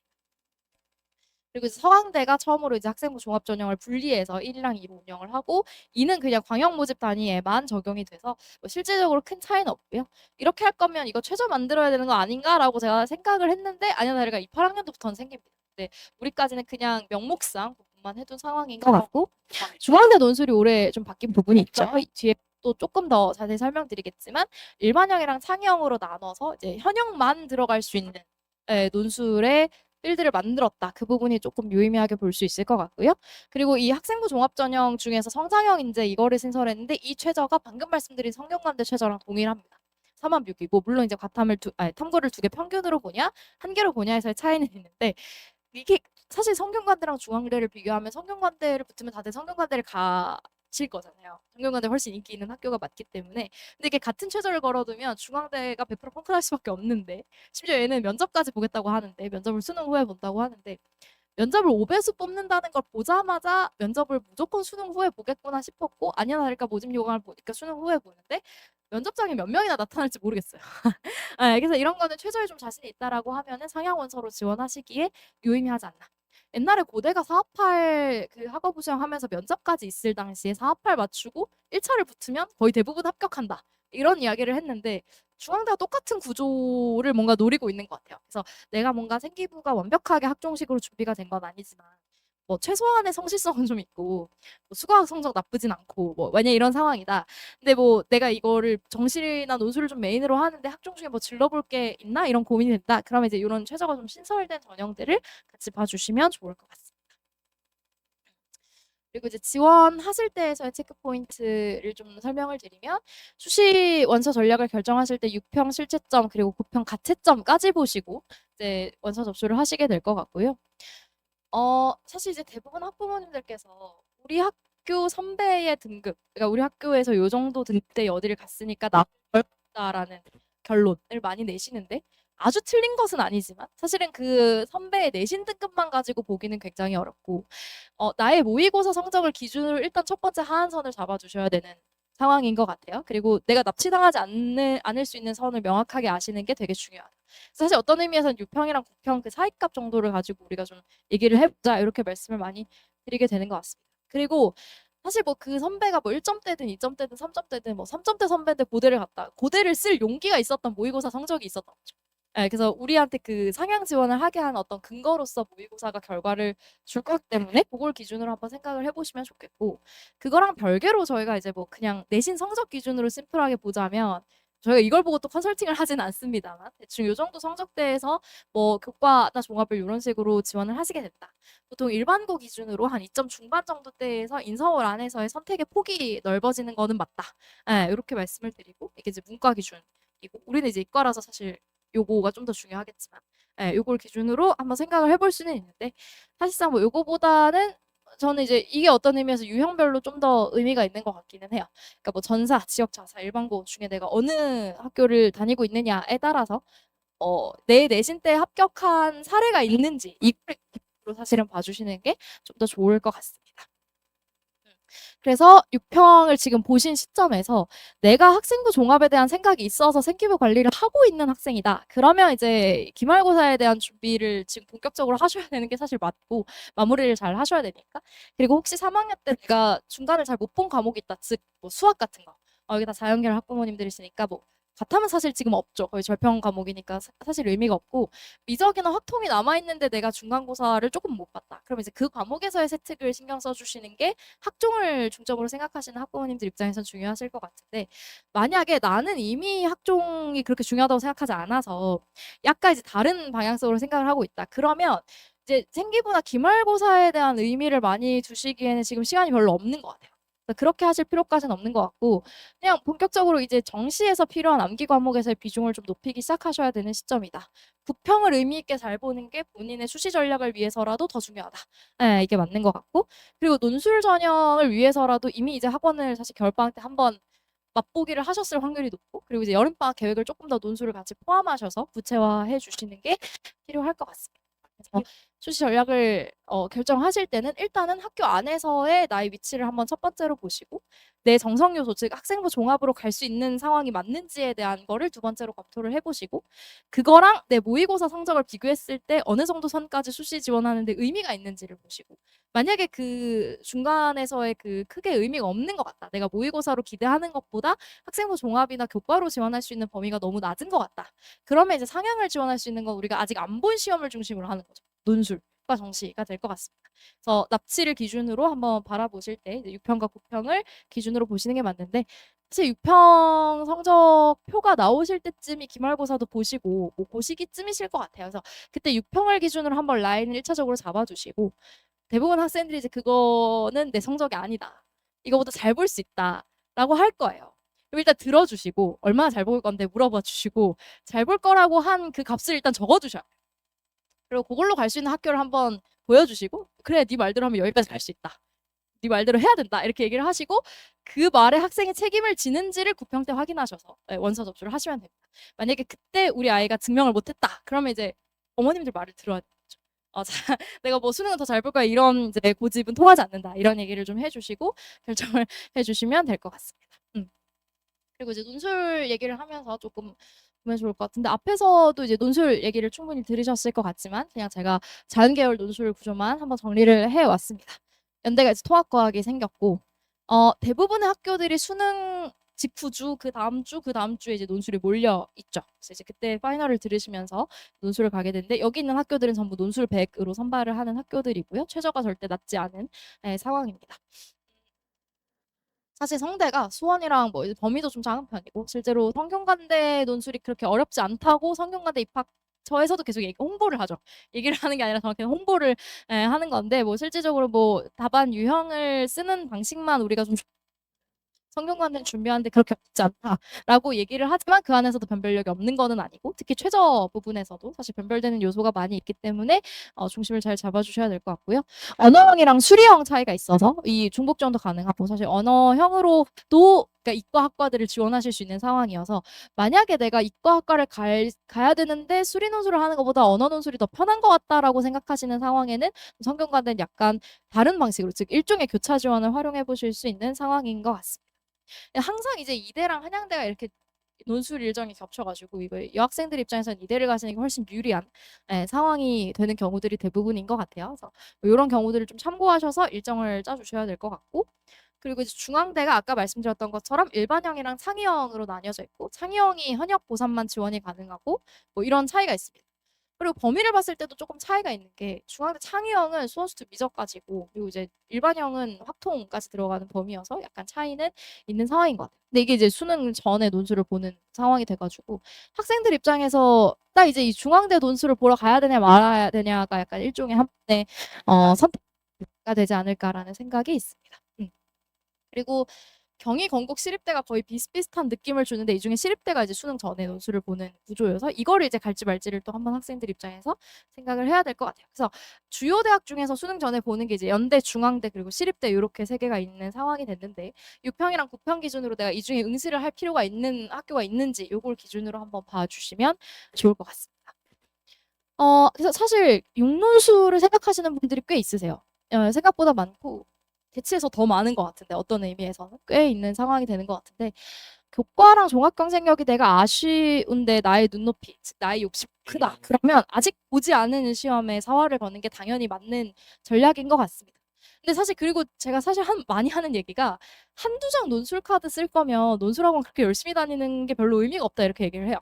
그리고 이제 서강대가 처음으로 이제 학생부 종합 전형을 분리해서 1이랑 2로 운영을 하고 2는 그냥 광역 모집 단위에만 적용이 돼서 뭐 실질적으로 큰 차이는 없고요. 이렇게 할 거면 이거 최저 만들어야 되는 거 아닌가라고 제가 생각을 했는데 아니나 다를까 28학년도부터는 생깁니다. 근데 우리까지는 그냥 명목상 부분만 해둔 상황인 것 같고 중앙대 논술이 올해 좀 바뀐 부분이 있죠. 뒤에 또 조금 더 자세히 설명드리겠지만 일반형이랑 창의형으로 나눠서 이제 현형만 들어갈 수 있는 논술의 필드를 만들었다. 그 부분이 조금 유의미하게 볼 수 있을 것 같고요. 그리고 이 학생부 종합전형 중에서 성장형 인재 이거를 신설했는데 이 최저가 방금 말씀드린 성균관대 최저랑 동일합니다. 3만6이고 물론 이제 탐구를 2개 평균으로 보냐 한 개로 보냐에서의 차이는 있는데 이게 사실 성균관대랑 중앙대를 비교하면 성균관대를 붙으면 다들 성균관대를 가실 거잖아요. 성균관대 훨씬 인기 있는 학교가 맞기 때문에. 근데 이게 같은 최저를 걸어두면 중앙대가 100% 펑크날 수밖에 없는데 심지어 얘는 면접까지 보겠다고 하는데 면접을 수능 후에 본다고 하는데 면접을 5배수 뽑는다는 걸 보자마자 면접을 무조건 수능 후에 보겠구나 싶었고 아니나 다를까 모집 요강을 보니까 수능 후에 보는데 면접장에 몇 명이나 나타날지 모르겠어요. 그래서 이런 거는 최저에 좀 자신이 있다라고 하면은 상향원서로 지원하시기에 유의미하지 않나. 옛날에 고대가 4합할 그 학업부 시험하면서 면접까지 있을 당시에 4합할 맞추고 1차를 붙으면 거의 대부분 합격한다. 이런 이야기를 했는데 중앙대가 똑같은 구조를 뭔가 노리고 있는 것 같아요. 그래서 내가 뭔가 생기부가 완벽하게 학종식으로 준비가 된 건 아니지만 뭐 최소한의 성실성은 좀 있고 뭐 수학 성적 나쁘진 않고 뭐 만약 이런 상황이다. 근데 뭐 내가 이거를 정시나 논술을 좀 메인으로 하는데 학종 중에 뭐 질러볼 게 있나 이런 고민이 된다. 그러면 이제 이런 최저가 좀 신설된 전형들을 같이 봐주시면 좋을 것 같습니다. 그리고 이제 지원하실 때에서의 체크 포인트를 좀 설명을 드리면 수시 원서 전략을 결정하실 때 6평 실채점 그리고 9평 가채점까지 보시고 이제 원서 접수를 하시게 될 것 같고요. 사실 이제 대부분 학부모님들께서 우리 학교 선배의 등급, 그러니까 우리 학교에서 요 정도 등급대 어디를 갔으니까 나다라는 결론을 많이 내시는데 아주 틀린 것은 아니지만 사실은 그 선배의 내신 등급만 가지고 보기는 굉장히 어렵고 나의 모의고사 성적을 기준으로 일단 첫 번째 하한선을 잡아주셔야 되는 상황인 것 같아요. 그리고 내가 납치당하지 않을 수 있는 선을 명확하게 아시는 게 되게 중요하다. 사실 어떤 의미에서는 6평이랑 9평 그 사이값 정도를 가지고 우리가 좀 얘기를 해보자 이렇게 말씀을 많이 드리게 되는 것 같습니다. 그리고 사실 뭐 그 선배가 뭐 1점대든 2점대든 3점대든 뭐 3점대 선배인데 고대를 갔다. 고대를 쓸 용기가 있었던 모의고사 성적이 있었던 거죠. 그래서 우리한테 그 상향 지원을 하게 한 어떤 근거로서 모의고사가 결과를 줄 거기 때문에 그걸 기준으로 한번 생각을 해보시면 좋겠고 그거랑 별개로 저희가 이제 뭐 그냥 내신 성적 기준으로 심플하게 보자면 저희가 이걸 보고 또 컨설팅을 하진 않습니다만 대충 요 정도 성적대에서 뭐 교과나 종합을 이런 식으로 지원을 하시게 된다. 보통 일반고 기준으로 한 2점 중반 정도 대에서 인서울 안에서의 선택의 폭이 넓어지는 거는 맞다. 이렇게 말씀을 드리고 이게 이제 문과 기준이고 우리는 이제 이과라서 사실 요거가 좀 더 중요하겠지만 요걸 기준으로 한번 생각을 해볼 수는 있는데 사실상 뭐 요거보다는 저는 이제 이게 어떤 의미에서 유형별로 좀 더 의미가 있는 것 같기는 해요. 그러니까 뭐 전사, 지역 자사, 일반고 중에 내가 어느 학교를 다니고 있느냐에 따라서 내 내신 때 합격한 사례가 있는지 이걸 기준으로 사실은 봐주시는 게 좀 더 좋을 것 같습니다. 그래서 6평을 지금 보신 시점에서 내가 학생부 종합에 대한 생각이 있어서 생기부 관리를 하고 있는 학생이다. 그러면 이제 기말고사에 대한 준비를 지금 본격적으로 하셔야 되는 게 사실 맞고 마무리를 잘 하셔야 되니까. 그리고 혹시 3학년 때 내가 중간을 잘 못 본 과목이 있다. 즉 뭐 수학 같은 거. 여기 다 자연계열 학부모님들이시니까 뭐 같으면 사실 지금 없죠. 거의 절평 과목이니까 사실 의미가 없고 미적이나 확통이 남아있는데 내가 중간고사를 조금 못 봤다. 그럼 이제 그 과목에서의 세특을 신경 써주시는 게 학종을 중점으로 생각하시는 학부모님들 입장에선 중요하실 것 같은데 만약에 나는 이미 학종이 그렇게 중요하다고 생각하지 않아서 약간 이제 다른 방향성으로 생각을 하고 있다. 그러면 이제 생기부나 기말고사에 대한 의미를 많이 두시기에는 지금 시간이 별로 없는 것 같아요. 그렇게 하실 필요까지는 없는 것 같고 그냥 본격적으로 이제 정시에서 필요한 암기 과목에서의 비중을 좀 높이기 시작하셔야 되는 시점이다. 부평을 의미 있게 잘 보는 게 본인의 수시 전략을 위해서라도 더 중요하다. 이게 맞는 것 같고 그리고 논술 전형을 위해서라도 이미 이제 학원을 사실 겨울방학 때 한번 맛보기를 하셨을 확률이 높고 그리고 이제 여름방학 계획을 조금 더 논술을 같이 포함하셔서 구체화해 주시는 게 필요할 것 같습니다. 그래서 수시 전략을 결정하실 때는 일단은 학교 안에서의 나의 위치를 한번 첫 번째로 보시고 내 정성 요소 즉 학생부 종합으로 갈 수 있는 상황이 맞는지에 대한 거를 두 번째로 검토를 해보시고 그거랑 내 모의고사 성적을 비교했을 때 어느 정도 선까지 수시 지원하는데 의미가 있는지를 보시고 만약에 그 중간에서의 그 크게 의미가 없는 것 같다. 내가 모의고사로 기대하는 것보다 학생부 종합이나 교과로 지원할 수 있는 범위가 너무 낮은 것 같다. 그러면 이제 상향을 지원할 수 있는 건 우리가 아직 안 본 시험을 중심으로 하는 거죠. 논술. 정학과 정시가 될 것 같습니다. 그래서 납치를 기준으로 한번 바라보실 때 이제 6평과 9평을 기준으로 보시는 게 맞는데 사실 6평 성적표가 나오실 때쯤이 기말고사도 보시고 뭐 그 시기쯤이실 것 같아요. 그래서 그때 6평을 기준으로 한번 라인을 1차적으로 잡아주시고 대부분 학생들이 이제 그거는 내 성적이 아니다. 이거보다 잘 볼 수 있다. 라고 할 거예요. 그럼 일단 들어주시고 얼마나 잘 볼 건데 물어봐 주시고 잘 볼 거라고 한 그 값을 일단 적어주셔요. 그리고 그걸로 갈 수 있는 학교를 한번 보여주시고 그래 네 말대로 하면 여기까지 갈 수 있다. 네 말대로 해야 된다. 이렇게 얘기를 하시고 그 말에 학생이 책임을 지는지를 9평 때 확인하셔서 원서 접수를 하시면 됩니다. 만약에 그때 우리 아이가 증명을 못했다. 그러면 이제 어머님들 말을 들어야 되죠. 자, 내가 뭐 수능은 더 잘 볼 거야 이런 이제 내 고집은 통하지 않는다. 이런 얘기를 좀 해주시고 결정을 해주시면 될 것 같습니다. 그리고 이제 논술 얘기를 하면서 조금 보면 좋을 것 같은데 앞에서도 이제 논술 얘기를 충분히 들으셨을 것 같지만 그냥 제가 자연계열 논술 구조만 한번 정리를 해왔습니다. 연대가 이제 통합과학이 생겼고 대부분의 학교들이 수능 직후주 그 다음 주 그 다음 주에 이제 논술이 몰려 있죠. 그래서 이제 그때 파이널을 들으시면서 논술을 가게 되는데 여기 있는 학교들은 전부 논술 100으로 선발을 하는 학교들이고요. 최저가 절대 낮지 않은 상황입니다. 사실 성대가 수원이랑 뭐 범위도 좀 작은 편이고 실제로 성균관대 논술이 그렇게 어렵지 않다고 성균관대 입학처에서도 계속 홍보를 하죠. 얘기를 하는 게 아니라 정확히 홍보를 하는 건데 뭐 실질적으로 뭐 답안 유형을 쓰는 방식만 우리가 좀 성균관대는 준비하는데 그렇게 어렵지 않다라고 얘기를 하지만 그 안에서도 변별력이 없는 거는 아니고 특히 최저 부분에서도 사실 변별되는 요소가 많이 있기 때문에 중심을 잘 잡아주셔야 될 것 같고요. 언어형이랑 수리형 차이가 있어서 이 중복지원도 가능하고 사실 언어형으로도 그러니까 이과 학과들을 지원하실 수 있는 상황이어서 만약에 내가 이과 학과를 가야 되는데 수리 논술을 하는 것보다 언어 논술이 더 편한 것 같다라고 생각하시는 상황에는 성균관대는 약간 다른 방식으로 즉 일종의 교차 지원을 활용해 보실 수 있는 상황인 것 같습니다. 항상 이제 이대랑 한양대가 이렇게 논술 일정이 겹쳐가지고 이거 여학생들 입장에서는 이대를 가시는 게 훨씬 유리한 상황이 되는 경우들이 대부분인 것 같아요. 그래서 이런 경우들을 좀 참고하셔서 일정을 짜주셔야 될 것 같고 그리고 이제 중앙대가 아까 말씀드렸던 것처럼 일반형이랑 창의형으로 나뉘어져 있고 창의형이 현역 보상만 지원이 가능하고 뭐 이런 차이가 있습니다. 그리고 범위를 봤을 때도 조금 차이가 있는 게 중앙대 창의형은 수원수투 미적까지고 그리고 이제 일반형은 확통까지 들어가는 범위여서 약간 차이는 있는 상황인 것 같아요. 근데 이게 이제 수능 전에 논술을 보는 상황이 돼가지고 학생들 입장에서 딱 이제 이 중앙대 논술을 보러 가야 되냐 말아야 되냐가 약간 일종의 한 번의 선택가 되지 않을까라는 생각이 있습니다. 그리고 경희, 건국, 시립대가 거의 비슷비슷한 느낌을 주는데 이 중에 시립대가 이제 수능 전에 논술을 보는 구조여서 이거를 이제 갈지 말지를 또 한번 학생들 입장에서 생각을 해야 될 것 같아요. 그래서 주요 대학 중에서 수능 전에 보는 게 이제 연대, 중앙대 그리고 시립대 이렇게 세 개가 있는 상황이 됐는데 6평이랑 9평 기준으로 내가 이 중에 응시를 할 필요가 있는 학교가 있는지 요걸 기준으로 한번 봐주시면 좋을 것 같습니다. 그래서 사실 육논술을 생각하시는 분들이 꽤 있으세요. 생각보다 많고 대치에서 더 많은 것 같은데 어떤 의미에서는 꽤 있는 상황이 되는 것 같은데 교과랑 종합경쟁력이 내가 아쉬운데 나의 눈높이, 즉 나의 욕심 크다. 그러면 아직 보지 않은 시험에 사활을 거는 게 당연히 맞는 전략인 것 같습니다. 근데 사실 그리고 제가 사실 많이 하는 얘기가 한두 장 논술 카드 쓸 거면 논술학원 그렇게 열심히 다니는 게 별로 의미가 없다 이렇게 얘기를 해요.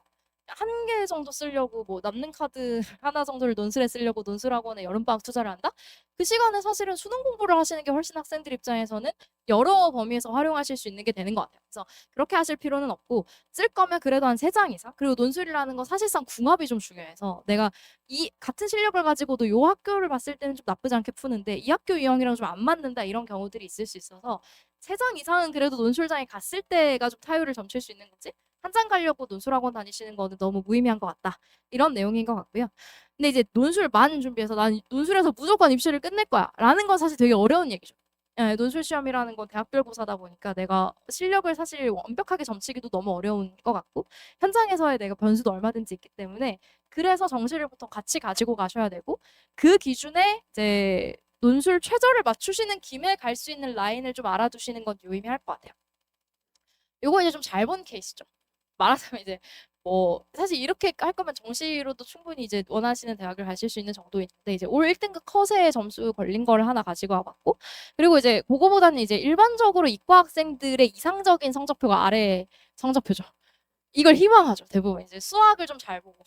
한 개 정도 쓰려고 뭐 남는 카드 하나 정도를 논술에 쓰려고 논술학원에 여름방학 투자를 한다? 그 시간에 사실은 수능 공부를 하시는 게 훨씬 학생들 입장에서는 여러 범위에서 활용하실 수 있는 게 되는 것 같아요. 그래서 그렇게 하실 필요는 없고 쓸 거면 그래도 한 3장 이상 그리고 논술이라는 건 사실상 궁합이 좀 중요해서 내가 이 같은 실력을 가지고도 요 학교를 봤을 때는 좀 나쁘지 않게 푸는데 이 학교 유형이랑 좀 안 맞는다 이런 경우들이 있을 수 있어서 3장 이상은 그래도 논술장에 갔을 때가 좀 타율을 점칠 수 있는 거지 한 장 가려고 논술학원 다니시는 거는 너무 무의미한 것 같다 이런 내용인 것 같고요. 근데 이제 논술만 준비해서 난 논술에서 무조건 입시를 끝낼 거야 라는 건 사실 되게 어려운 얘기죠. 논술 시험이라는 건 대학별 고사다 보니까 내가 실력을 사실 완벽하게 점치기도 너무 어려운 것 같고 현장에서의 내가 변수도 얼마든지 있기 때문에 그래서 정시를 보통 같이 가지고 가셔야 되고 그 기준에 이제 논술 최저를 맞추시는 김에 갈 수 있는 라인을 좀 알아두시는 건 유의미할 것 같아요. 요거 이제 좀 잘 본 케이스죠. 말하자면 이제 뭐 사실 이렇게 할 거면 정시로도 충분히 이제 원하시는 대학을 가실 수 있는 정도인데 이제 올 1등급 컷에 점수 걸린 거를 하나 가지고 와봤고 그리고 이제 그거보다는 이제 일반적으로 이과 학생들의 이상적인 성적표가 아래 성적표죠. 이걸 희망하죠 대부분 이제 수학을 좀 잘 보고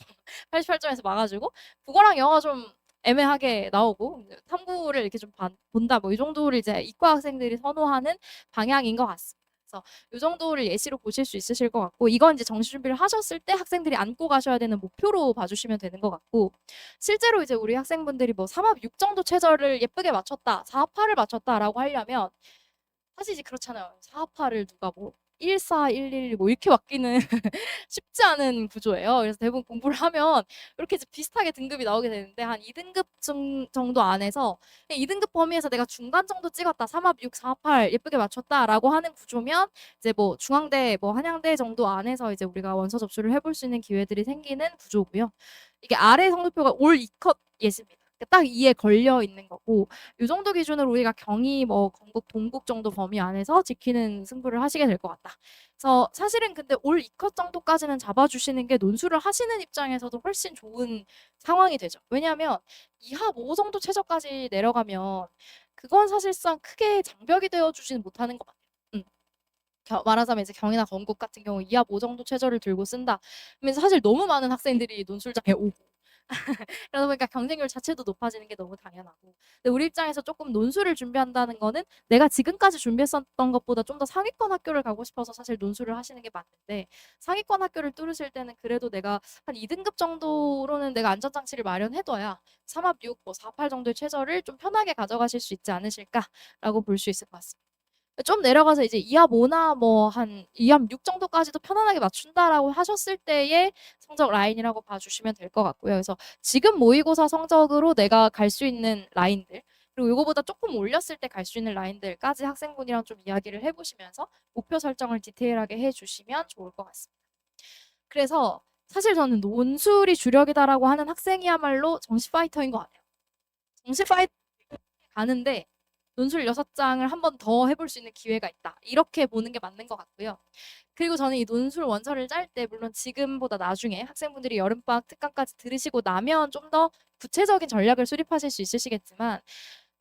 88점에서 막아주고 국어랑 영어 좀 애매하게 나오고 탐구를 이렇게 좀 본다 뭐 이 정도를 이제 이과 학생들이 선호하는 방향인 것 같습니다. 그래서 이 정도를 예시로 보실 수 있으실 것 같고 이건 이제 정시 준비를 하셨을 때 학생들이 안고 가셔야 되는 목표로 봐주시면 되는 것 같고 실제로 이제 우리 학생분들이 뭐 3합 6 정도 최저를 예쁘게 맞췄다, 4합 8을 맞췄다라고 하려면 사실 이제 그렇잖아요. 4합 8을 누가 뭐 14, 11 뭐 이렇게 맡기는 쉽지 않은 구조예요. 그래서 대부분 공부를 하면 이렇게 이제 비슷하게 등급이 나오게 되는데 한 2등급 정도 안에서 2등급 범위에서 내가 중간 정도 찍었다. 3합 6, 4합 8 예쁘게 맞췄다라고 하는 구조면 이제 뭐 중앙대, 뭐 한양대 정도 안에서 이제 우리가 원서 접수를 해볼 수 있는 기회들이 생기는 구조고요. 이게 아래 성적표가 올 2컷 예시입니다. 딱 2에 걸려 있는 거고 이 정도 기준으로 우리가 경희 뭐 건국 동국 정도 범위 안에서 지키는 승부를 하시게 될 것 같다. 그래서 사실은 근데 올 2컷 정도까지는 잡아주시는 게 논술을 하시는 입장에서도 훨씬 좋은 상황이 되죠. 왜냐하면 2합 5 정도 최저까지 내려가면 그건 사실상 크게 장벽이 되어주지는 못하는 것 같아요. 말하자면 이제 경희나 건국 같은 경우 2합 5 정도 최저를 들고 쓴다. 그러면서 사실 너무 많은 학생들이 논술장에 오고 그러다 보니까 경쟁률 자체도 높아지는 게 너무 당연하고. 근데 우리 입장에서 조금 논술을 준비한다는 거는 내가 지금까지 준비했었던 것보다 좀 더 상위권 학교를 가고 싶어서 사실 논술을 하시는 게 맞는데 상위권 학교를 뚫으실 때는 그래도 내가 한 2등급 정도로는 내가 안전장치를 마련해둬야 3합 6, 뭐 4, 8 정도의 최저를 좀 편하게 가져가실 수 있지 않으실까라고 볼 수 있을 것 같습니다. 좀 내려가서 이제 2합 5나 뭐 한 2합 6 정도까지도 편안하게 맞춘다라고 하셨을 때의 성적 라인이라고 봐주시면 될 것 같고요. 그래서 지금 모의고사 성적으로 내가 갈 수 있는 라인들 그리고 이거보다 조금 올렸을 때 갈 수 있는 라인들까지 학생분이랑 좀 이야기를 해보시면서 목표 설정을 디테일하게 해주시면 좋을 것 같습니다. 그래서 사실 저는 논술이 주력이다라고 하는 학생이야말로 정시 파이터인 것 같아요. 정시 파이터 가는데 논술 6장을 한 번 더 해볼 수 있는 기회가 있다. 이렇게 보는 게 맞는 것 같고요. 그리고 저는 이 논술 원서를 짤 때 물론 지금보다 나중에 학생분들이 여름방학 특강까지 들으시고 나면 좀 더 구체적인 전략을 수립하실 수 있으시겠지만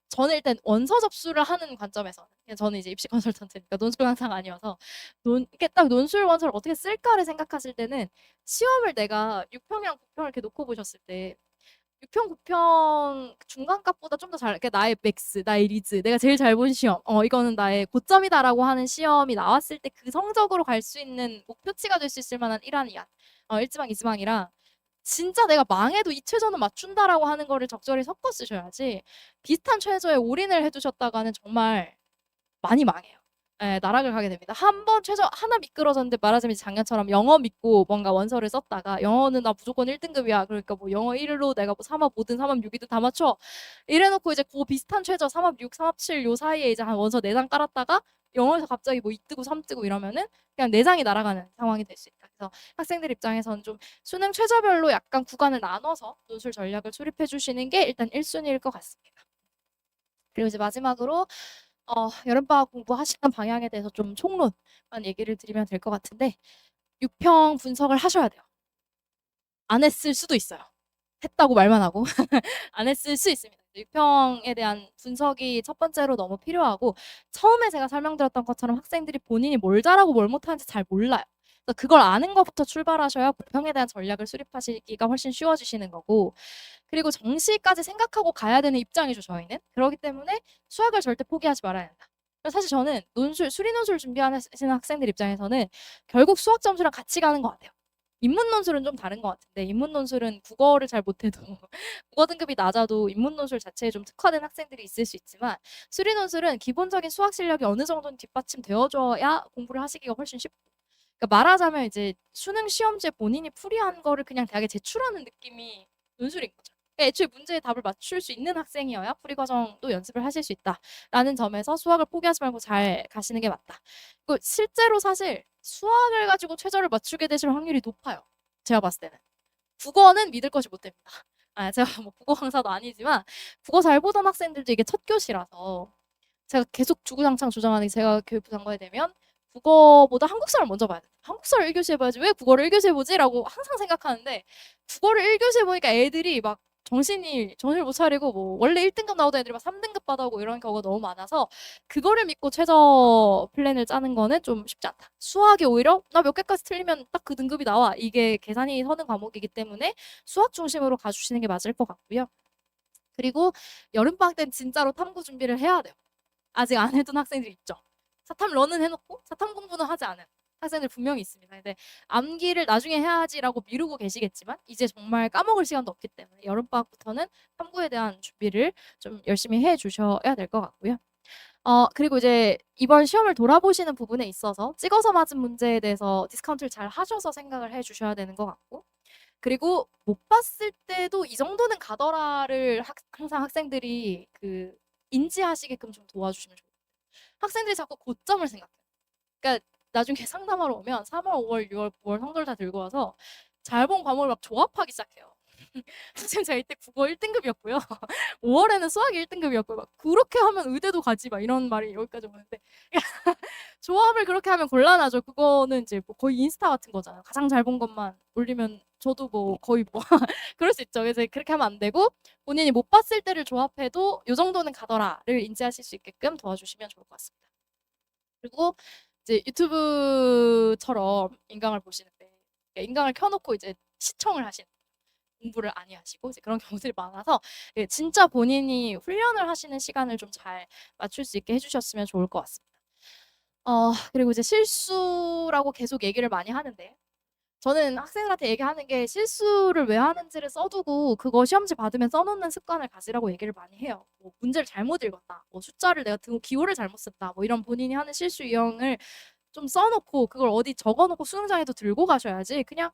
저는 일단 원서 접수를 하는 관점에서 저는 이제 입시 컨설턴트니까 논술 강사가 아니어서 이렇게 딱 논술 원서를 어떻게 쓸까를 생각하실 때는 시험을 내가 6평이랑 9평을 이렇게 놓고 보셨을 때 6평, 9평 중간값보다 좀 더 잘, 그러니까 나의 맥스, 나의 리즈, 내가 제일 잘 본 시험, 이거는 나의 고점이다라고 하는 시험이 나왔을 때 그 성적으로 갈 수 있는 목표치가 될 수 있을 만한 1안, 2안, 1지망, 2지망이랑 진짜 내가 망해도 이 최저는 맞춘다라고 하는 거를 적절히 섞어 쓰셔야지 비슷한 최저에 올인을 해두셨다가는 정말 많이 망해요. 예, 나락을 가게 됩니다. 한 번 최저 하나 미끄러졌는데 말하자면 작년처럼 영어 믿고 뭔가 원서를 썼다가 영어는 나 무조건 1등급이야. 그러니까 뭐 영어 1로 내가 뭐 3합 5든 3합 6이든 다 맞춰. 이래놓고 이제 그 비슷한 최저 3합 6, 3합 7 요 사이에 이제 한 원서 4장 깔았다가 영어에서 갑자기 뭐 2 뜨고 3 뜨고 이러면은 그냥 4장이 날아가는 상황이 될 수 있다. 그래서 학생들 입장에서는 좀 수능 최저별로 약간 구간을 나눠서 논술 전략을 수립해 주시는 게 일단 1순위일 것 같습니다. 그리고 이제 마지막으로 여름방학 공부하시는 방향에 대해서 좀 총론만 얘기를 드리면 될 것 같은데 6평 분석을 하셔야 돼요. 안 했을 수도 있어요. 했다고 말만 하고 안 했을 수 있습니다. 6평에 대한 분석이 첫 번째로 너무 필요하고 처음에 제가 설명드렸던 것처럼 학생들이 본인이 뭘 잘하고 뭘 못하는지 잘 몰라요. 그래서 그걸 아는 것부터 출발하셔야 9평에 대한 전략을 수립하시기가 훨씬 쉬워지시는 거고 그리고 정시까지 생각하고 가야 되는 입장이죠, 저희는. 그렇기 때문에 수학을 절대 포기하지 말아야 한다. 사실 저는 수리 논술 준비하시는 학생들 입장에서는 결국 수학 점수랑 같이 가는 것 같아요. 인문 논술은 좀 다른 것 같은데 인문 논술은 국어를 잘 못해도 국어 등급이 낮아도 인문 논술 자체에 좀 특화된 학생들이 있을 수 있지만 수리 논술은 기본적인 수학 실력이 어느 정도는 뒷받침되어줘야 공부를 하시기가 훨씬 쉽고 그러니까 말하자면 이제 수능 시험지에 본인이 풀이한 거를 그냥 대학에 제출하는 느낌이 논술인 거죠. 그러니까 애초에 문제의 답을 맞출 수 있는 학생이어야 풀이 과정도 연습을 하실 수 있다라는 점에서 수학을 포기하지 말고 잘 가시는 게 맞다. 그리고 실제로 사실 수학을 가지고 최저를 맞추게 되실 확률이 높아요. 제가 봤을 때는. 국어는 믿을 것이 못 됩니다. 제가 뭐 국어 강사도 아니지만 국어 잘 보던 학생들도 이게 첫 교시라서 제가 계속 주구장창 주장하는 게 제가 교육부 장관이 되면 국어보다 한국사를 먼저 봐야 돼. 한국사를 1교시 해봐야지 왜 국어를 1교시 해보지? 라고 항상 생각하는데 국어를 1교시 해보니까 애들이 막 정신을 못 차리고 뭐 원래 1등급 나오던 애들이 막 3등급 받아오고 이런 경우가 너무 많아서 그거를 믿고 최저 플랜을 짜는 거는 좀 쉽지 않다. 수학이 오히려 나 몇 개까지 틀리면 딱 그 등급이 나와. 이게 계산이 서는 과목이기 때문에 수학 중심으로 가주시는 게 맞을 것 같고요. 그리고 여름방학 때는 진짜로 탐구 준비를 해야 돼요. 아직 안 해둔 학생들이 있죠. 사탐 런은 해놓고 사탐 공부는 하지 않은 학생들 분명히 있습니다. 근데 암기를 나중에 해야지라고 미루고 계시겠지만 이제 정말 까먹을 시간도 없기 때문에 여름방학부터는 탐구에 대한 준비를 좀 열심히 해 주셔야 될 것 같고요. 그리고 이제 이번 시험을 돌아보시는 부분에 있어서 찍어서 맞은 문제에 대해서 디스카운트를 잘 하셔서 생각을 해 주셔야 되는 것 같고, 그리고 못 봤을 때도 이 정도는 가더라를 항상 학생들이 그 인지하시게끔 좀 도와주시면 좋아요. 학생들이 자꾸 고점을 생각해요. 그러니까 나중에 상담하러 오면 3월, 5월, 6월, 9월 성적을 다 들고 와서 잘 본 과목을 막 조합하기 시작해요. 선생님 제가 이때 국어 1등급이었고요. 5월에는 수학이 1등급이었고요. 막 그렇게 하면 의대도 가지 막 이런 말이 여기까지 오는데 조합을 그렇게 하면 곤란하죠. 그거는 이제 뭐 거의 인스타 같은 거잖아요. 가장 잘 본 것만 올리면 저도 뭐 거의 뭐 그럴 수 있죠. 그래서 그렇게 하면 안 되고 본인이 못 봤을 때를 조합해도 요 정도는 가더라를 인지하실 수 있게끔 도와주시면 좋을 것 같습니다. 그리고 이제 유튜브처럼 인강을 보시는데 인강을 켜놓고 이제 시청을 하시는 공부를 많이 하시고 이제 그런 경우들이 많아서 진짜 본인이 훈련을 하시는 시간을 좀 잘 맞출 수 있게 해주셨으면 좋을 것 같습니다. 그리고 이제 실수라고 계속 얘기를 많이 하는데 저는 학생들한테 얘기하는 게 실수를 왜 하는지를 써두고 그거 시험지 받으면 써놓는 습관을 가지라고 얘기를 많이 해요. 뭐 문제를 잘못 읽었다, 뭐 숫자를 내가 등호 기호를 잘못 썼다, 뭐 이런 본인이 하는 실수 유형을 좀 써놓고 그걸 어디 적어놓고 수능장에도 들고 가셔야지 그냥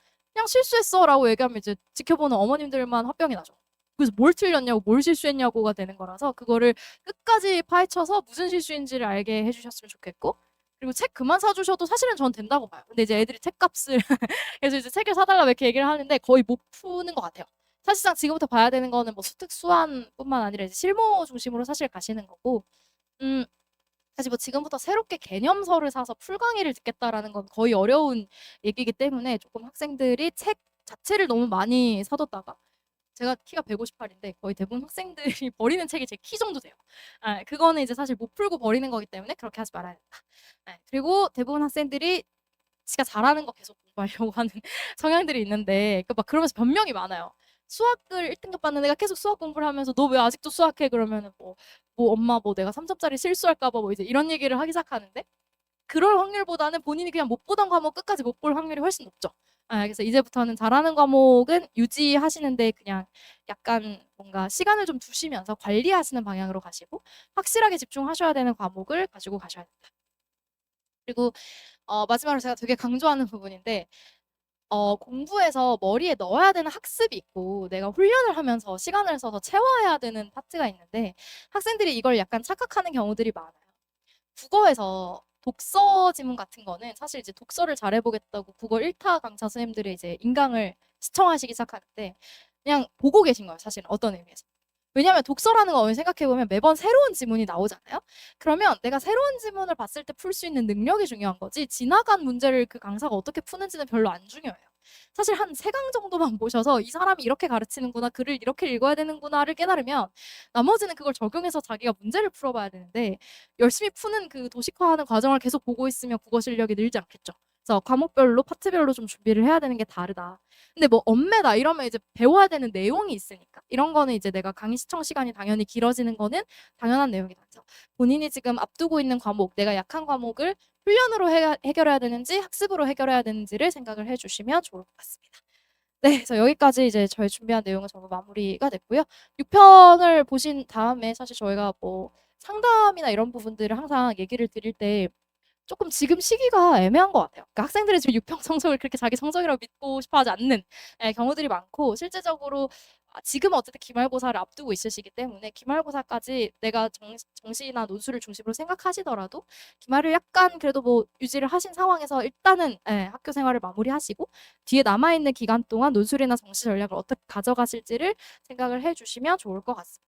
실수했어라고 얘기하면 이제 지켜보는 어머님들만 화병이 나죠. 그래서 뭘 틀렸냐고 뭘 실수했냐고가 되는 거라서 그거를 끝까지 파헤쳐서 무슨 실수인지를 알게 해주셨으면 좋겠고, 그리고 책 그만 사주셔도 사실은 전 된다고 봐요. 근데 이제 애들이 책값을 그래서 이제 책을 사달라 이렇게 얘기를 하는데 거의 못 푸는 것 같아요. 사실상 지금부터 봐야 되는 거는 뭐 수특 수완뿐만 아니라 이제 실무 중심으로 사실 가시는 거고, 음, 사실 뭐 지금부터 새롭게 개념서를 사서 풀강의를 듣겠다라는 건 거의 어려운 얘기이기 때문에 조금 학생들이 책 자체를 너무 많이 사뒀다가 제가 키가 158인데 거의 대부분 학생들이 버리는 책이 제 키 정도 돼요. 그거는 이제 사실 못 풀고 버리는 거기 때문에 그렇게 하지 말아야 된다. 그리고 대부분 학생들이 지가 잘하는 거 계속 공부하려고 하는 성향들이 있는데 막 그러면서 변명이 많아요. 수학을 1등급 받는 애가 계속 수학 공부를 하면서 너 왜 아직도 수학해? 그러면은 뭐 엄마 뭐 내가 3점짜리 실수할까 봐 뭐 이제 이런 얘기를 하기 시작하는데 그럴 확률보다는 본인이 그냥 못 보던 과목 끝까지 못 볼 확률이 훨씬 높죠. 그래서 이제부터는 잘하는 과목은 유지하시는데 그냥 약간 뭔가 시간을 좀 두시면서 관리하시는 방향으로 가시고 확실하게 집중하셔야 되는 과목을 가지고 가셔야 된다. 그리고 마지막으로 제가 되게 강조하는 부분인데 공부에서 머리에 넣어야 되는 학습이 있고 내가 훈련을 하면서 시간을 써서 채워야 되는 파트가 있는데 학생들이 이걸 약간 착각하는 경우들이 많아요. 국어에서 독서 지문 같은 거는 사실 이제 독서를 잘해보겠다고 국어 1타 강사 선생님들의 이제 인강을 시청하시기 시작하는데 그냥 보고 계신 거예요. 사실은 어떤 의미에서. 왜냐하면 독서라는 거 생각해보면 매번 새로운 지문이 나오잖아요. 그러면 내가 새로운 지문을 봤을 때 풀 수 있는 능력이 중요한 거지 지나간 문제를 그 강사가 어떻게 푸는지는 별로 안 중요해요. 사실 한 3강 정도만 보셔서 이 사람이 이렇게 가르치는구나, 글을 이렇게 읽어야 되는구나를 깨달으면 나머지는 그걸 적용해서 자기가 문제를 풀어봐야 되는데 열심히 푸는 그 도식화하는 과정을 계속 보고 있으면 국어 실력이 늘지 않겠죠. 그래서 과목별로 파트별로 좀 준비를 해야 되는 게 다르다. 근데 뭐 엄매다 이러면 이제 배워야 되는 내용이 있으니까 이런 거는 이제 내가 강의 시청 시간이 당연히 길어지는 거는 당연한 내용이 맞죠. 본인이 지금 앞두고 있는 과목, 내가 약한 과목을 훈련으로 해결해야 되는지 학습으로 해결해야 되는지를 생각을 해주시면 좋을 것 같습니다. 네, 그래서 여기까지 이제 저희 준비한 내용은 전부 마무리가 됐고요. 6평을 보신 다음에 사실 저희가 뭐 상담이나 이런 부분들을 항상 얘기를 드릴 때 조금 지금 시기가 애매한 것 같아요. 그러니까 학생들이 지금 6평 성적을 그렇게 자기 성적이라고 믿고 싶어 하지 않는 경우들이 많고 실제적으로 지금은 어쨌든 기말고사를 앞두고 있으시기 때문에 기말고사까지 내가 정시나 논술을 중심으로 생각하시더라도 기말을 약간 그래도 뭐 유지를 하신 상황에서 일단은 학교 생활을 마무리하시고 뒤에 남아있는 기간 동안 논술이나 정시 전략을 어떻게 가져가실지를 생각을 해주시면 좋을 것 같습니다.